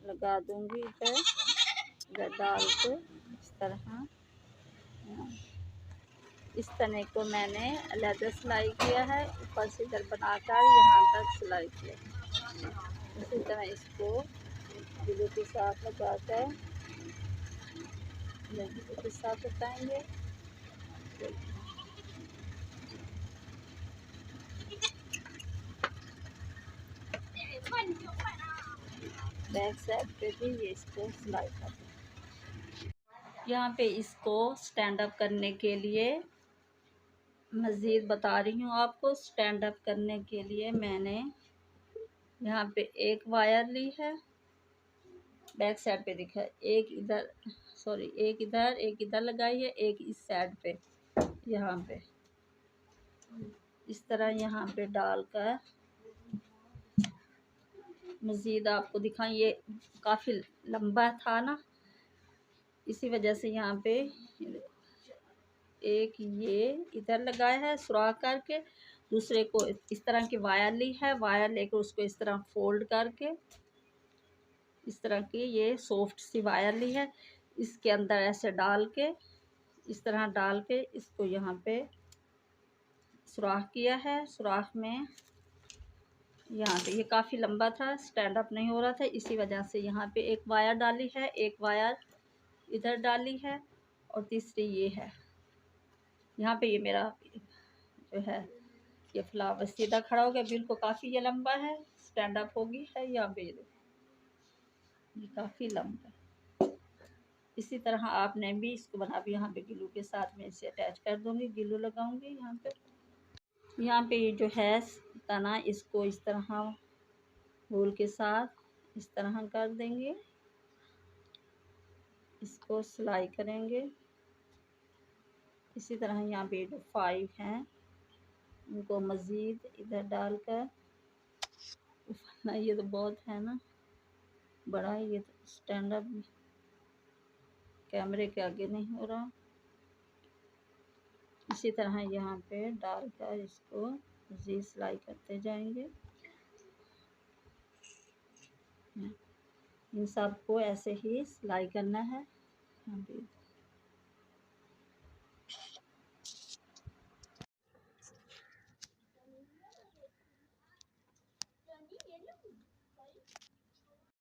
लगा दूंगी इधर डाल के इस तरह। इस तने को मैंने अलग सिलाई किया है, ऊपर से इधर बनाकर यहाँ तक सिलाई किया। इसी तरह इसको ग्लू के साथ लगाकर ग्लू के साथ लगाएंगे। बैक साइड पे भी ये इसको सिलाई कर दें। यहाँ पे इसको स्टैंड अप करने के लिए मज़ीद बता रही हूँ आपको। स्टैंड अप करने के लिए मैंने यहाँ पे एक वायर ली है, बैक साइड पे दिखा, एक इधर लगाई है, एक इस साइड पे, यहाँ पे इस तरह यहाँ पे डालकर मज़ीद आपको दिखाएं। ये काफ़ी लंबा था ना, इसी वजह से यहाँ पे एक ये इधर लगाया है सुराख करके, दूसरे को इस तरह की वायर ली है, वायर लेकर उसको इस तरह फोल्ड करके इस तरह की ये सॉफ्ट सी वायर ली है, इसके अंदर ऐसे डाल के इस तरह डाल के इसको यहाँ पे सुराख किया है। सुराख में यहाँ पे ये काफ़ी लंबा था, स्टैंड अप नहीं हो रहा था, इसी वजह से यहाँ पे एक वायर डाली है, एक वायर इधर डाली है और तीसरी ये है। यहाँ पे ये मेरा जो है ये फ्लावर सीधा खड़ा हो गया, बिल्कुल काफ़ी ये लंबा है, स्टैंड अप होगी है। यहाँ पे ये काफ़ी लंबा है। इसी तरह आपने भी इसको बना भी, यहाँ पे ग्लू के साथ में इसे अटैच कर दूँगी, ग्लू लगाऊंगी यहाँ पे। यहाँ पे ये जो है तना, इसको इस तरह वूल के साथ इस तरह कर देंगे, इसको सिलाई करेंगे। इसी तरह यहाँ पे जो 5 हैं उनको मज़ीद इधर डालकर, ना ये तो बहुत है ना बड़ा है, ये तो स्टैंड अप कैमरे के आगे नहीं हो रहा। इसी तरह यहाँ पे डालकर इसको मज़ीद सिलाई करते जाएंगे। इन सब को ऐसे ही सिलाई करना है। यहाँ पे